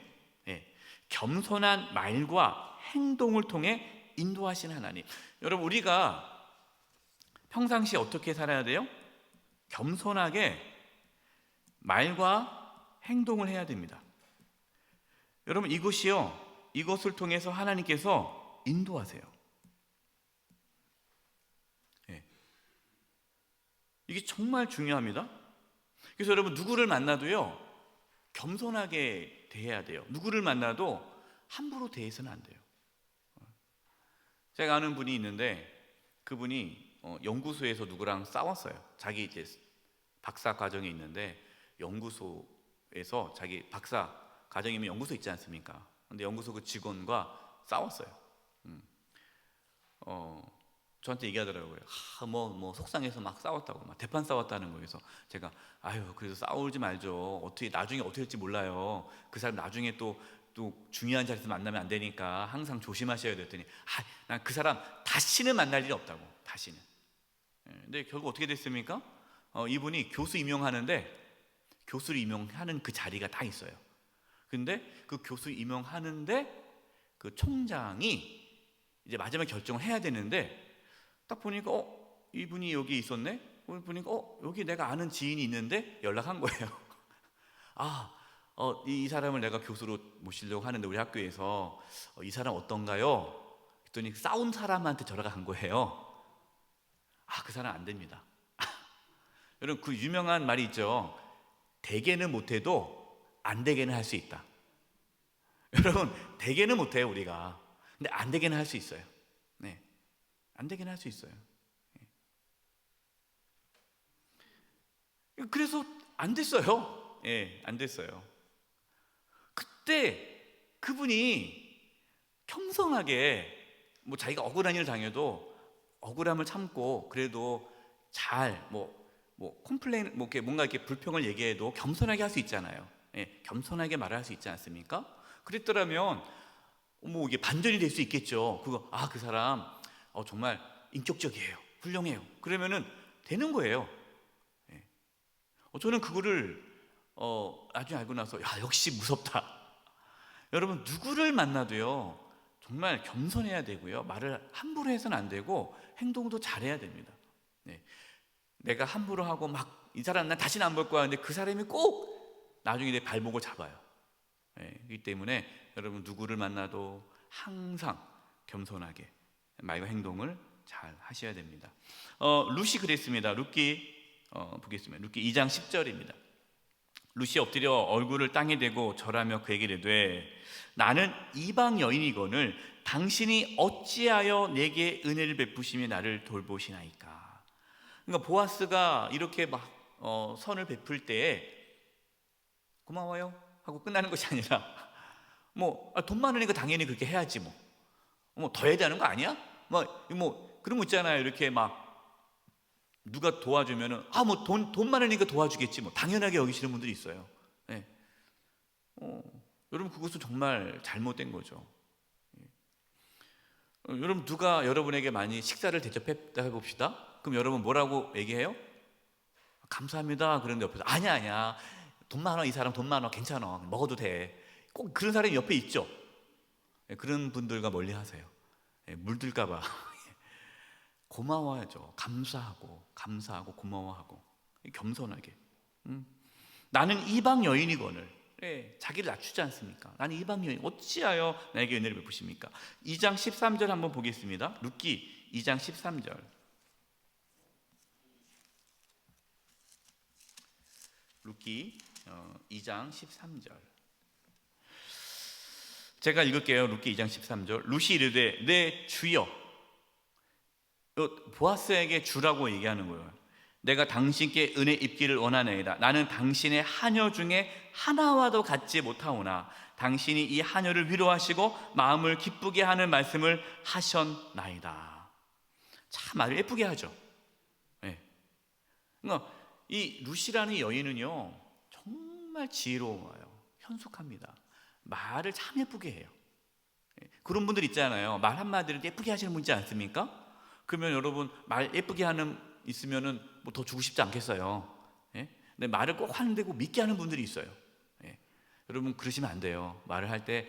Speaker 1: 겸손한 말과 행동을 통해 인도하시는 하나님. 여러분 우리가 평상시에 어떻게 살아야 돼요? 겸손하게 말과 행동을 해야 됩니다. 여러분 이것을 통해서 하나님께서 인도하세요. 이게 정말 중요합니다. 그래서 여러분 누구를 만나도요 겸손하게 대해야 돼요. 누구를 만나도 함부로 대해서는 안 돼요. 제가 아는 분이 있는데 그분이 연구소에서 누구랑 싸웠어요. 자기 이제 박사 과정이 있는데 연구소에서 자기 박사 과정이면 연구소 있지 않습니까? 근데 연구소 그 직원과 싸웠어요. 저한테 얘기하더라고요. 뭐 속상해서 막 싸웠다고, 막 대판 싸웠다는 거예요. 그래서 제가 그래서 싸우지 말죠. 나중에 어떻게 될지 몰라요. 그 사람 나중에 또 중요한 자리에서 만나면 안 되니까 항상 조심하셔야 됐더니 난 그 사람 다시는 만날 일이 없다고. 다시는. 근데 결국 어떻게 됐습니까? 이분이 교수 임용하는데 교수를 임용하는 그 자리가 다 있어요. 근데 그 교수 임명하는데 그 총장이 이제 마지막 결정을 해야 되는데 딱 보니까 이분이 여기 있었네. 보니까 여기 내가 아는 지인이 있는데 연락한 거예요. 이 사람을 내가 교수로 모시려고 하는데 우리 학교에서 이 사람 어떤가요? 그랬더니 싸운 사람한테 전화가 간 거예요. 그 사람 안 됩니다. 여러분, 그 유명한 말이 있죠. 되게는 못해도 안 되게는 할 수 있다. 여러분, 되게는 못해요 우리가. 근데 안 되게는 할 수 있어요. 네, 안 되게는 할 수 있어요. 그래서 안 됐어요. 안 됐어요. 그때 그분이 겸손하게 자기가 억울한 일을 당해도 억울함을 참고 그래도 잘 컴플레인 뭔가 이렇게 불평을 얘기해도 겸손하게 할 수 있잖아요. 겸손하게 말할 수 있지 않습니까? 그랬더라면 이게 반전이 될 수 있겠죠. 그 사람 정말 인격적이에요, 훌륭해요. 그러면은 되는 거예요. 저는 그거를 나중에 알고 나서 역시 무섭다. 여러분, 누구를 만나도요 정말 겸손해야 되고요, 말을 함부로 해서는 안 되고 행동도 잘해야 됩니다. 내가 함부로 하고 이 사람 난 다시는 안 볼 거야 근데 그 사람이 꼭 나중에 내 발목을 잡아요. 그렇기 때문에 여러분, 누구를 만나도 항상 겸손하게 말과 행동을 잘 하셔야 됩니다. 룻이 그랬습니다. 룻기 보겠습니다. 룻기 2장 10절입니다. 룻이 엎드려 얼굴을 땅에 대고 절하며 그에게 이르되 나는 이방 여인이거늘 당신이 어찌하여 내게 은혜를 베푸시며 나를 돌보시나이까. 그러니까 보아스가 이렇게 선을 베풀 때에 고마워요 하고 끝나는 것이 아니라 돈 많으니까 당연히 그렇게 해야지 더 해야 되는 거 아니야? 그런 거 있잖아요. 이렇게 누가 도와주면은 돈 많으니까 도와주겠지 당연하게 여기시는 분들이 있어요. 여러분, 그것은 정말 잘못된 거죠. 여러분, 누가 여러분에게 많이 식사를 대접했다 해봅시다. 그럼 여러분 뭐라고 얘기해요? 감사합니다. 그런데 옆에서 아니야 돈 많아, 이 사람 돈 많아, 괜찮아, 먹어도 돼. 꼭 그런 사람이 옆에 있죠. 그런 분들과 멀리 하세요. 물들까 봐. 고마워야죠. 감사하고 고마워하고 겸손하게. 나는 이방 여인이거늘. 자기를 낮추지 않습니까? 나는 이방 여인, 어찌하여 나에게 은혜를 베푸십니까? 2장 13절 한번 보겠습니다. 룻기 2장 13절. 룻기 2장 13절. 제가 읽을게요. 룻기 2장 13절. 룻이 이르되 내 주여. 보아스에게 주라고 얘기하는 거예요. 내가 당신께 은혜 입기를 원하나이다. 나는 당신의 하녀 중에 하나와도 같지 못하오나 당신이 이 하녀를 위로하시고 마음을 기쁘게 하는 말씀을 하셨나이다. 참 말을 예쁘게 하죠. 그러니까 이 룻이라는 여인은요 정말 지혜로워요. 현숙합니다. 말을 참 예쁘게 해요. 그런 분들 있잖아요. 말 한마디를 예쁘게 하시는 분 있지 않습니까? 그러면 여러분, 말 예쁘게 하는 있으면은 더 주고 싶지 않겠어요? 근데 말을 꼭 하는데 꼭 믿게 하는 분들이 있어요. 여러분, 그러시면 안 돼요. 말을 할 때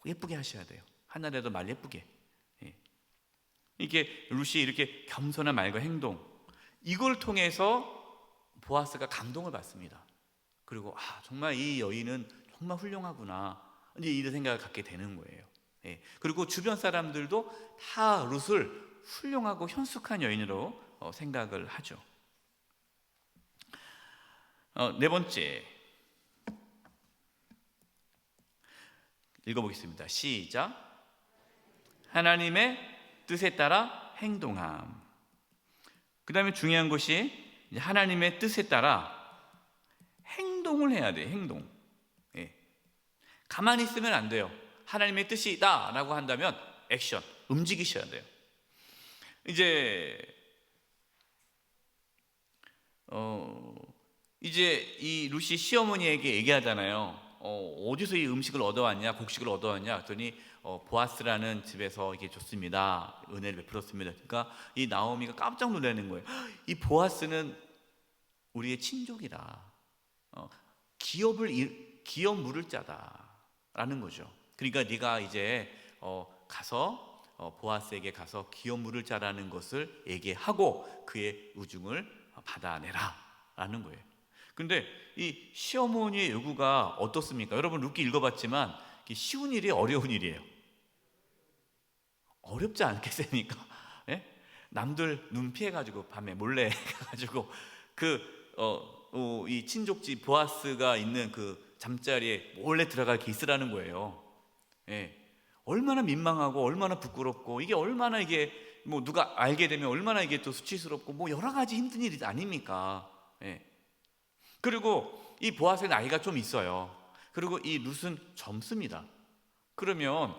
Speaker 1: 예쁘게 하셔야 돼요. 하나라도 말 예쁘게. 이게 룻이 이렇게 겸손한 말과 행동, 이걸 통해서 보아스가 감동을 받습니다. 그리고 정말 이 여인은 정말 훌륭하구나, 이제 이런 생각을 갖게 되는 거예요. 그리고 주변 사람들도 다 룻을 훌륭하고 현숙한 여인으로 생각을 하죠. 네 번째 읽어보겠습니다. 시작. 하나님의 뜻에 따라 행동함. 그 다음에 중요한 것이 하나님의 뜻에 따라 행동을 해야 돼요. 행동. 가만히 있으면 안 돼요. 하나님의 뜻이다 라고 한다면 액션, 움직이셔야 돼요. 이제 이 룻이 시어머니에게 얘기하잖아요. 어디서 이 음식을 얻어왔냐, 곡식을 얻어왔냐 했더니 보아스라는 집에서 이게 줬습니다. 은혜를 베풀었습니다. 그러니까 이 나오미가 깜짝 놀라는 거예요. 이 보아스는 우리의 친족이다. 기업 물을 자다. 라는 거죠. 그러니까 네가 이제 가서 보아스에게 가서 기업 물을 자라는 것을 얘기하고 그의 우중을 받아내라 라는 거예요. 근데 이 시어머니의 요구가 어떻습니까? 여러분 룻기 읽어봤지만 쉬운 일이 어려운 일이에요. 어렵지 않겠습니까? 예? 남들 눈 피해가지고 밤에 몰래 가가지고 이 친족집 보아스가 있는 그 잠자리에 몰래 들어가 이렇게 있으라는 거예요. 예. 얼마나 민망하고 얼마나 부끄럽고 이게 얼마나 이게 뭐 누가 알게 되면 얼마나 이게 또 수치스럽고 뭐 여러 가지 힘든 일이 아닙니까? 예. 그리고 이 보아스의 나이가 좀 있어요. 그리고 이 룻은 젊습니다. 그러면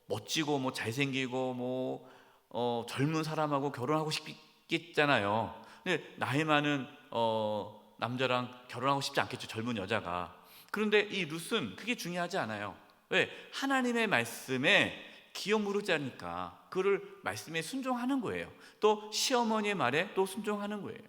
Speaker 1: 멋지고 뭐 잘생기고 뭐 젊은 사람하고 결혼하고 싶겠잖아요. 근데 나이 많은 남자랑 결혼하고 싶지 않겠죠, 젊은 여자가. 그런데 이 룻은 그게 중요하지 않아요. 왜? 하나님의 말씀에 기업 무르자니까 그를 말씀에 순종하는 거예요. 또 시어머니의 말에 또 순종하는 거예요.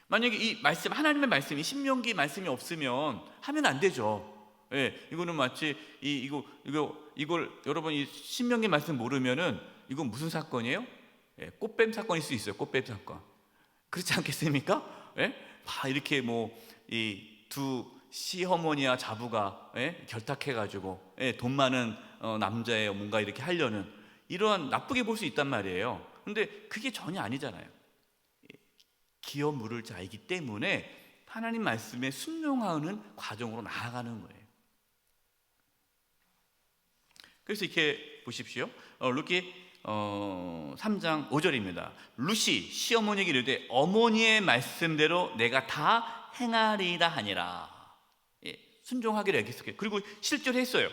Speaker 1: 만약에 이 말씀, 하나님의 말씀이 신명기 말씀이 없으면 하면 안 되죠. 예, 이거는 마치 이걸 여러분 이 신명기 말씀 모르면은 이건 무슨 사건이에요? 예, 꽃뱀 사건일 수 있어요. 꽃뱀 사건. 그렇지 않겠습니까? 예? 이렇게 뭐 이 두 시어머니와 자부가 결탁해가지고 돈 많은 남자의 뭔가 이렇게 하려는 이러한 나쁘게 볼 수 있단 말이에요. 근데 그게 전혀 아니잖아요. 기업 물을 자이기 때문에 하나님 말씀에 순종하는 과정으로 나아가는 거예요. 그래서 이렇게 보십시오. 룻기 3장 5절입니다. 룻이 시어머니에게 이르되 어머니의 말씀대로 내가 다 행하리라 하니라. 예, 순종하기로 약속했어요. 그리고 실제로 했어요.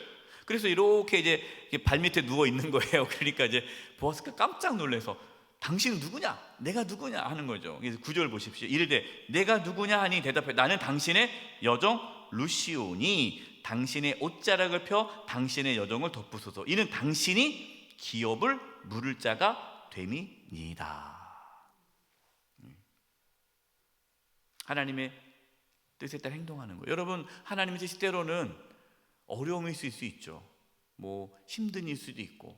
Speaker 1: 그래서 이렇게 이제 발밑에 누워 있는 거예요. 그러니까 이제 보아스가 깜짝 놀라서 당신은 누구냐? 내가 누구냐? 하는 거죠. 그래서 9절 보십시오. 이르되 내가 누구냐 하니 대답해 나는 당신의 여종 룻이오니 당신의 옷자락을 펴 당신의 여종을 덮으소서. 이는 당신이 기업을 물을 자가 됨이니이다. 하나님의 뜻에 따라 행동하는 거예요. 여러분 하나님의 뜻이 때로는 어려움일 수 있죠. 뭐 힘든 일 수도 있고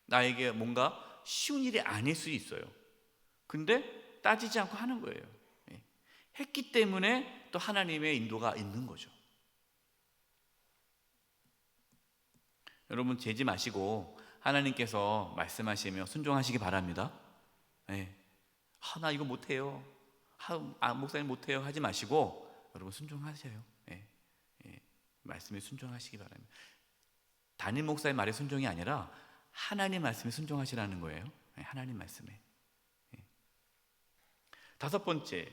Speaker 1: 나에게 뭔가 쉬운 일이 아닐 수 있어요. 근데 따지지 않고 하는 거예요. 했기 때문에 또 하나님의 인도가 있는 거죠. 여러분 재지 마시고 하나님께서 말씀하시며 순종하시기 바랍니다. 나 이거 못해요. 목사님 못해요 하지 마시고 여러분 순종하세요. 말씀에 순종하시기 바랍니다. 담임 목사의 말에 순종이 아니라 하나님 말씀에 순종하시라는 거예요. 하나님 말씀에. 다섯 번째,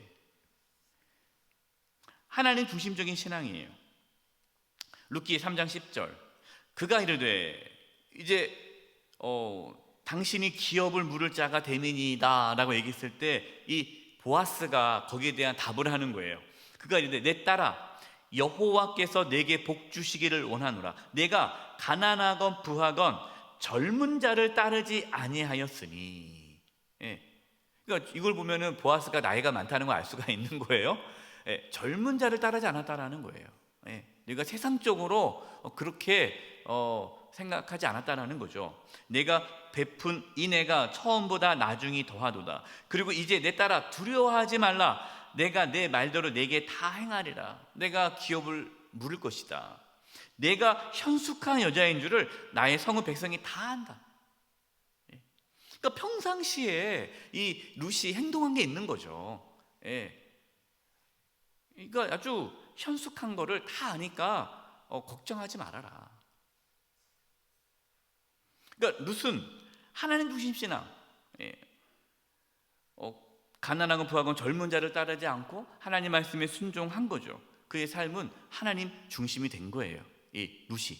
Speaker 1: 하나님 중심적인 신앙이에요. 룻기 3장 10절 그가 이르되 이제 당신이 기업을 물을 자가 되느니이다 라고 얘기했을 때 이 보아스가 거기에 대한 답을 하는 거예요. 그가 이르되 내 딸아 여호와께서 내게 복 주시기를 원하노라. 내가 가난하건 부하건 젊은 자를 따르지 아니하였으니. 그러니까 이걸 보면은 보아스가 나이가 많다는 걸 알 수가 있는 거예요. 젊은 자를 따르지 않았다라는 거예요. 내가 세상적으로 그렇게 생각하지 않았다라는 거죠. 내가 베푼 인애가 처음보다 나중이 더하도다. 그리고 이제 내 딸아 두려워하지 말라. 내가 내 말대로 내게 다 행하리라. 내가 기업을 물을 것이다. 내가 현숙한 여자인 줄을 나의 성읍 백성이 다 안다. 그러니까 평상시에 이 룻이 행동한 게 있는 거죠. 그러니까 아주 현숙한 거를 다 아니까 걱정하지 말아라. 그러니까 룻은 하나님 중심 신앙, 가난하고 부하고 젊은 자를 따르지 않고 하나님 말씀에 순종한 거죠. 그의 삶은 하나님 중심이 된 거예요. 이 룻이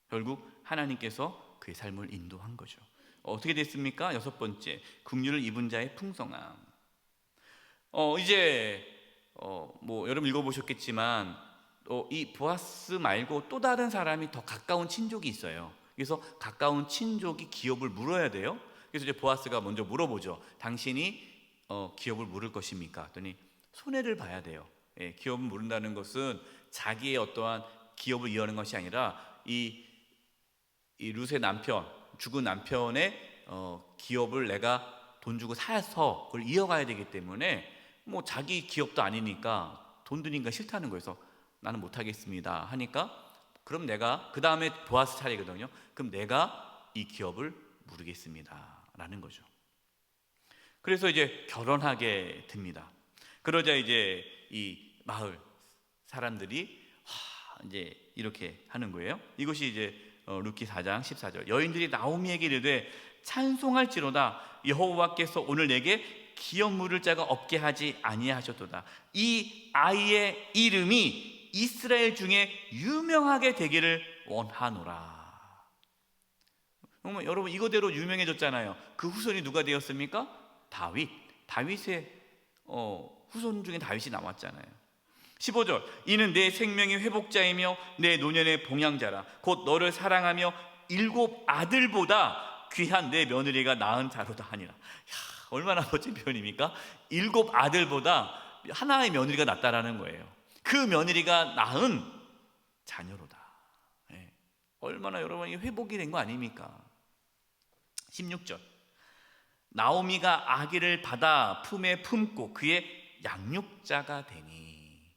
Speaker 1: 결국 하나님께서 그의 삶을 인도한 거죠. 어떻게 됐습니까? 여섯 번째, 긍휼을 입은 자의 풍성함. 이제 뭐 여러분 읽어보셨겠지만 이 보아스 말고 또 다른 사람이 더 가까운 친족이 있어요. 그래서 가까운 친족이 기업을 물어야 돼요. 그래서 이제 보아스가 먼저 물어보죠. 당신이 기업을 물을 것입니까? 했더니 손해를 봐야 돼요. 기업을 물은다는 것은 자기의 어떠한 기업을 이어가는 것이 아니라 이 룻의 남편, 죽은 남편의 기업을 내가 돈 주고 사서 그걸 이어가야 되기 때문에 뭐 자기 기업도 아니니까 돈 드니까 싫다는 거여서 나는 못하겠습니다 하니까, 그럼 내가, 그 다음에 보아스 차례거든요. 그럼 내가 이 기업을 물으겠습니다 라는 거죠. 그래서 이제 결혼하게 됩니다. 그러자 이제 이 마을 사람들이 이제 이렇게 하는 거예요. 이것이 이제 룻기 4장 14절. 여인들이 나오미에게 이르되 찬송할지로다 여호와께서 오늘 내게 기업 물을 자가 없게 하지 아니하셨도다. 이 아이의 이름이 이스라엘 중에 유명하게 되기를 원하노라. 여러분 이거대로 유명해졌잖아요. 그 후손이 누가 되었습니까? 다윗의 후손 중에 다윗이 나왔잖아요. 15절. 이는 내 생명의 회복자이며 내 노년의 봉양자라. 곧 너를 사랑하며 7 아들보다 귀한 내 며느리가 낳은 자로다 하니라. 얼마나 멋진 표현입니까? 7 아들보다 하나의 며느리가 낫다라는 거예요. 그 며느리가 낳은 자녀로다. 얼마나 여러분 회복이 된 거 아닙니까? 16절. 나오미가 아기를 받아 품에 품고 그의 양육자가 되니.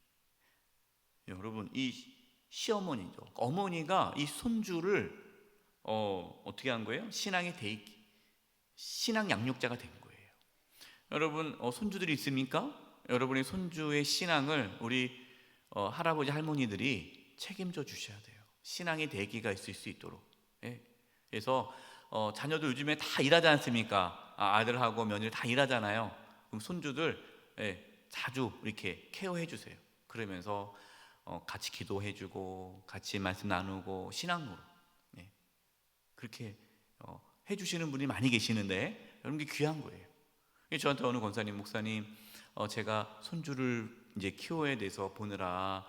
Speaker 1: 여러분 이 시어머니죠. 어머니가 이 손주를 어떻게 한 거예요? 신앙 양육자가 된 거예요. 여러분 손주들이 있습니까? 여러분의 손주의 신앙을 우리 할아버지 할머니들이 책임져 주셔야 돼요. 신앙의 대기가 있을 수 있도록. 그래서 자녀들 요즘에 다 일하지 않습니까? 아들하고 며느리 다 일하잖아요. 그럼 손주들 자주 이렇게 케어해 주세요. 그러면서 같이 기도해주고 같이 말씀 나누고 신앙으로 그렇게 해주시는 분이 많이 계시는데, 여러분 이게 귀한 거예요. 저한테 어느 권사님, 목사님, 제가 손주를 이제 키워야 돼서 보느라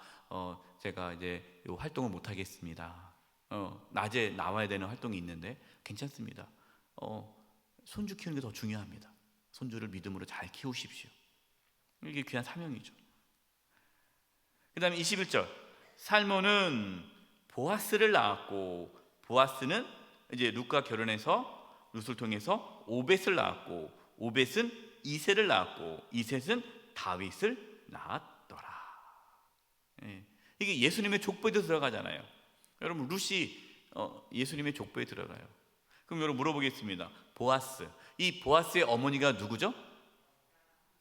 Speaker 1: 제가 이제 요 활동을 못 하겠습니다. 낮에 나와야 되는 활동이 있는데 괜찮습니다. 손주 키우는 게 더 중요합니다. 손주를 믿음으로 잘 키우십시오. 이게 귀한 사명이죠. 그 다음에 21절. 살몬은 보아스를 낳았고, 보아스는 이제 룻과 결혼해서 룻을 통해서 오벳을 낳았고, 오벳은 이셋을 낳았고, 이셋은 다윗을 낳았더라. 이게 예수님의 족보에도 들어가잖아요. 여러분 룻이 예수님의 족보에 들어가요. 그럼 여러분 물어보겠습니다. 보아스, 이 보아스의 어머니가 누구죠?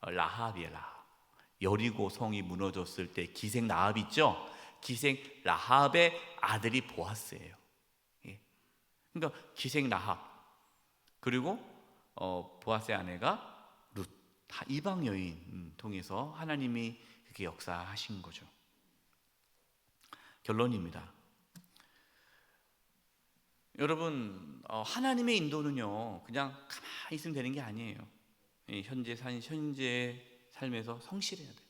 Speaker 1: 라합이에요. 라합. 여리고 성이 무너졌을 때 기생 라합 있죠? 기생 라합의 아들이 보아스예요. 그러니까 기생 라합, 그리고 보아스의 아내가 룻, 다 이방 여인 통해서 하나님이 그렇게 역사하신 거죠. 결론입니다. 여러분 하나님의 인도는요 그냥 가만히 있으면 되는 게 아니에요. 현재 삶에서 성실해야 돼요.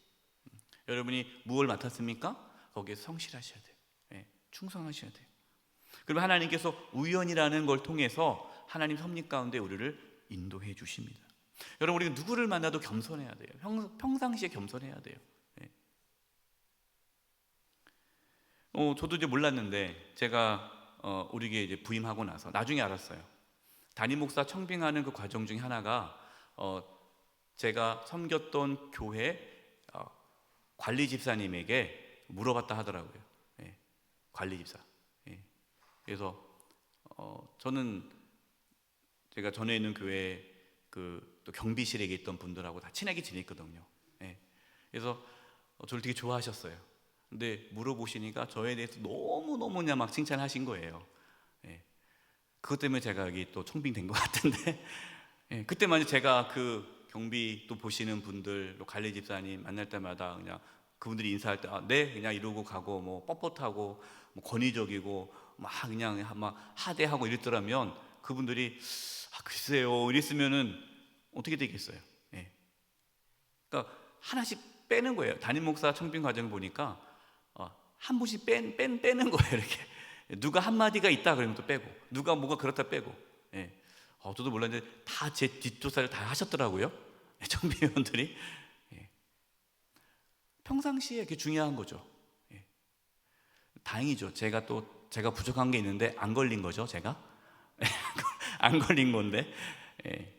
Speaker 1: 여러분이 무엇을 맡았습니까? 거기에서 성실하셔야 돼요. 충성하셔야 돼요. 그러면 하나님께서 우연이라는 걸 통해서 하나님 섭리 가운데 우리를 인도해 주십니다. 여러분 우리가 누구를 만나도 겸손해야 돼요. 평상시에 겸손해야 돼요. 저도 이제 몰랐는데 제가 우리에게 이제 부임하고 나서 나중에 알았어요. 담임 목사 청빙하는 그 과정 중에 하나가 제가 섬겼던 교회 관리 집사님에게 물어봤다 하더라고요. 관리 집사. 그래서 저는 제가 전에 있는 교회 또 경비실에 있던 분들하고 다 친하게 지냈거든요. 그래서 저를 되게 좋아하셨어요. 근데 물어보시니까 저에 대해서 너무 그냥 막 칭찬하신 거예요. 그것 때문에 제가 여기 또 청빙된 것 같은데 그때만 제가 그 경비 또 보시는 분들, 또 관리 집사님 만날 때마다 그냥 그분들이 인사할 때 네 그냥 이러고 가고, 뭐 뻣뻣하고 뭐 권위적이고 막 그냥 막 하대하고 이랬더라면 그분들이 글쎄요 이랬으면은 어떻게 되겠어요? 그러니까 하나씩 빼는 거예요. 담임 목사 청빙 과정을 보니까 한 분씩 빼는 거예요. 이렇게 누가 한마디가 있다 그러면 또 빼고, 누가 뭐가 그렇다 빼고. 저도 몰랐는데 다 제 뒷조사를 다 하셨더라고요. 청빙위원들이. 평상시에 그게 중요한 거죠. 다행이죠. 제가 부족한 게 있는데 안 걸린 거죠, 제가. 안 걸린 건데. 예.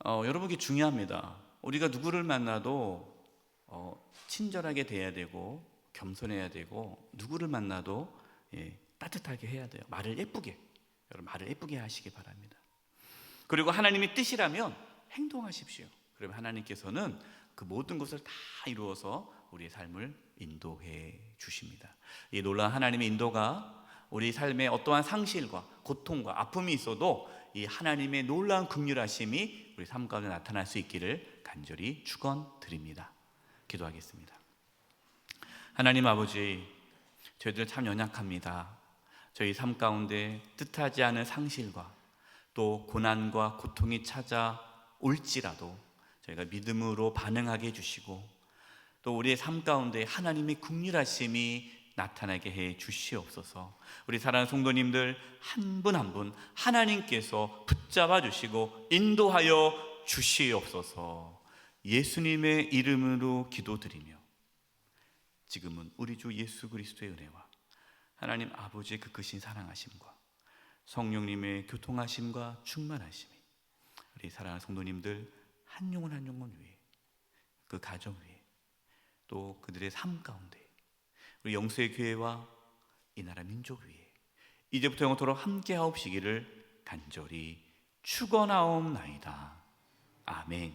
Speaker 1: 여러분, 이게 중요합니다. 우리가 누구를 만나도 친절하게 대해야 되고 겸손해야 되고, 누구를 만나도 따뜻하게 해야 돼요. 말을 예쁘게, 여러분 말을 예쁘게 하시기 바랍니다. 그리고 하나님의 뜻이라면 행동하십시오. 그러면 하나님께서는 그 모든 것을 다 이루어서 우리의 삶을 인도해 주십니다. 이 놀라운 하나님의 인도가 우리 삶에 어떠한 상실과 고통과 아픔이 있어도 이 하나님의 놀라운 긍휼하심이 우리 삶 가운데 나타날 수 있기를 간절히 축원드립니다. 기도하겠습니다. 하나님 아버지, 저희들 참 연약합니다. 저희 삶 가운데 뜻하지 않은 상실과 또 고난과 고통이 찾아올지라도 저희가 믿음으로 반응하게 해주시고, 또 우리의 삶 가운데 하나님의 긍휼하심이 나타나게 해 주시옵소서. 우리 사랑하는 성도님들 한 분 한 분 하나님께서 붙잡아 주시고 인도하여 주시옵소서. 예수님의 이름으로 기도드리며, 지금은 우리 주 예수 그리스도의 은혜와 하나님 아버지의 그 크신 사랑하심과 성령님의 교통하심과 충만하심이 우리 사랑하는 성도님들 한 영혼 한 영혼 위에, 그 가정 위에, 또 그들의 삶 가운데, 우리 영수의 교회와 이 나라 민족 위에 이제부터 영원토록 함께하옵시기를 간절히 축원하옵나이다. 아멘.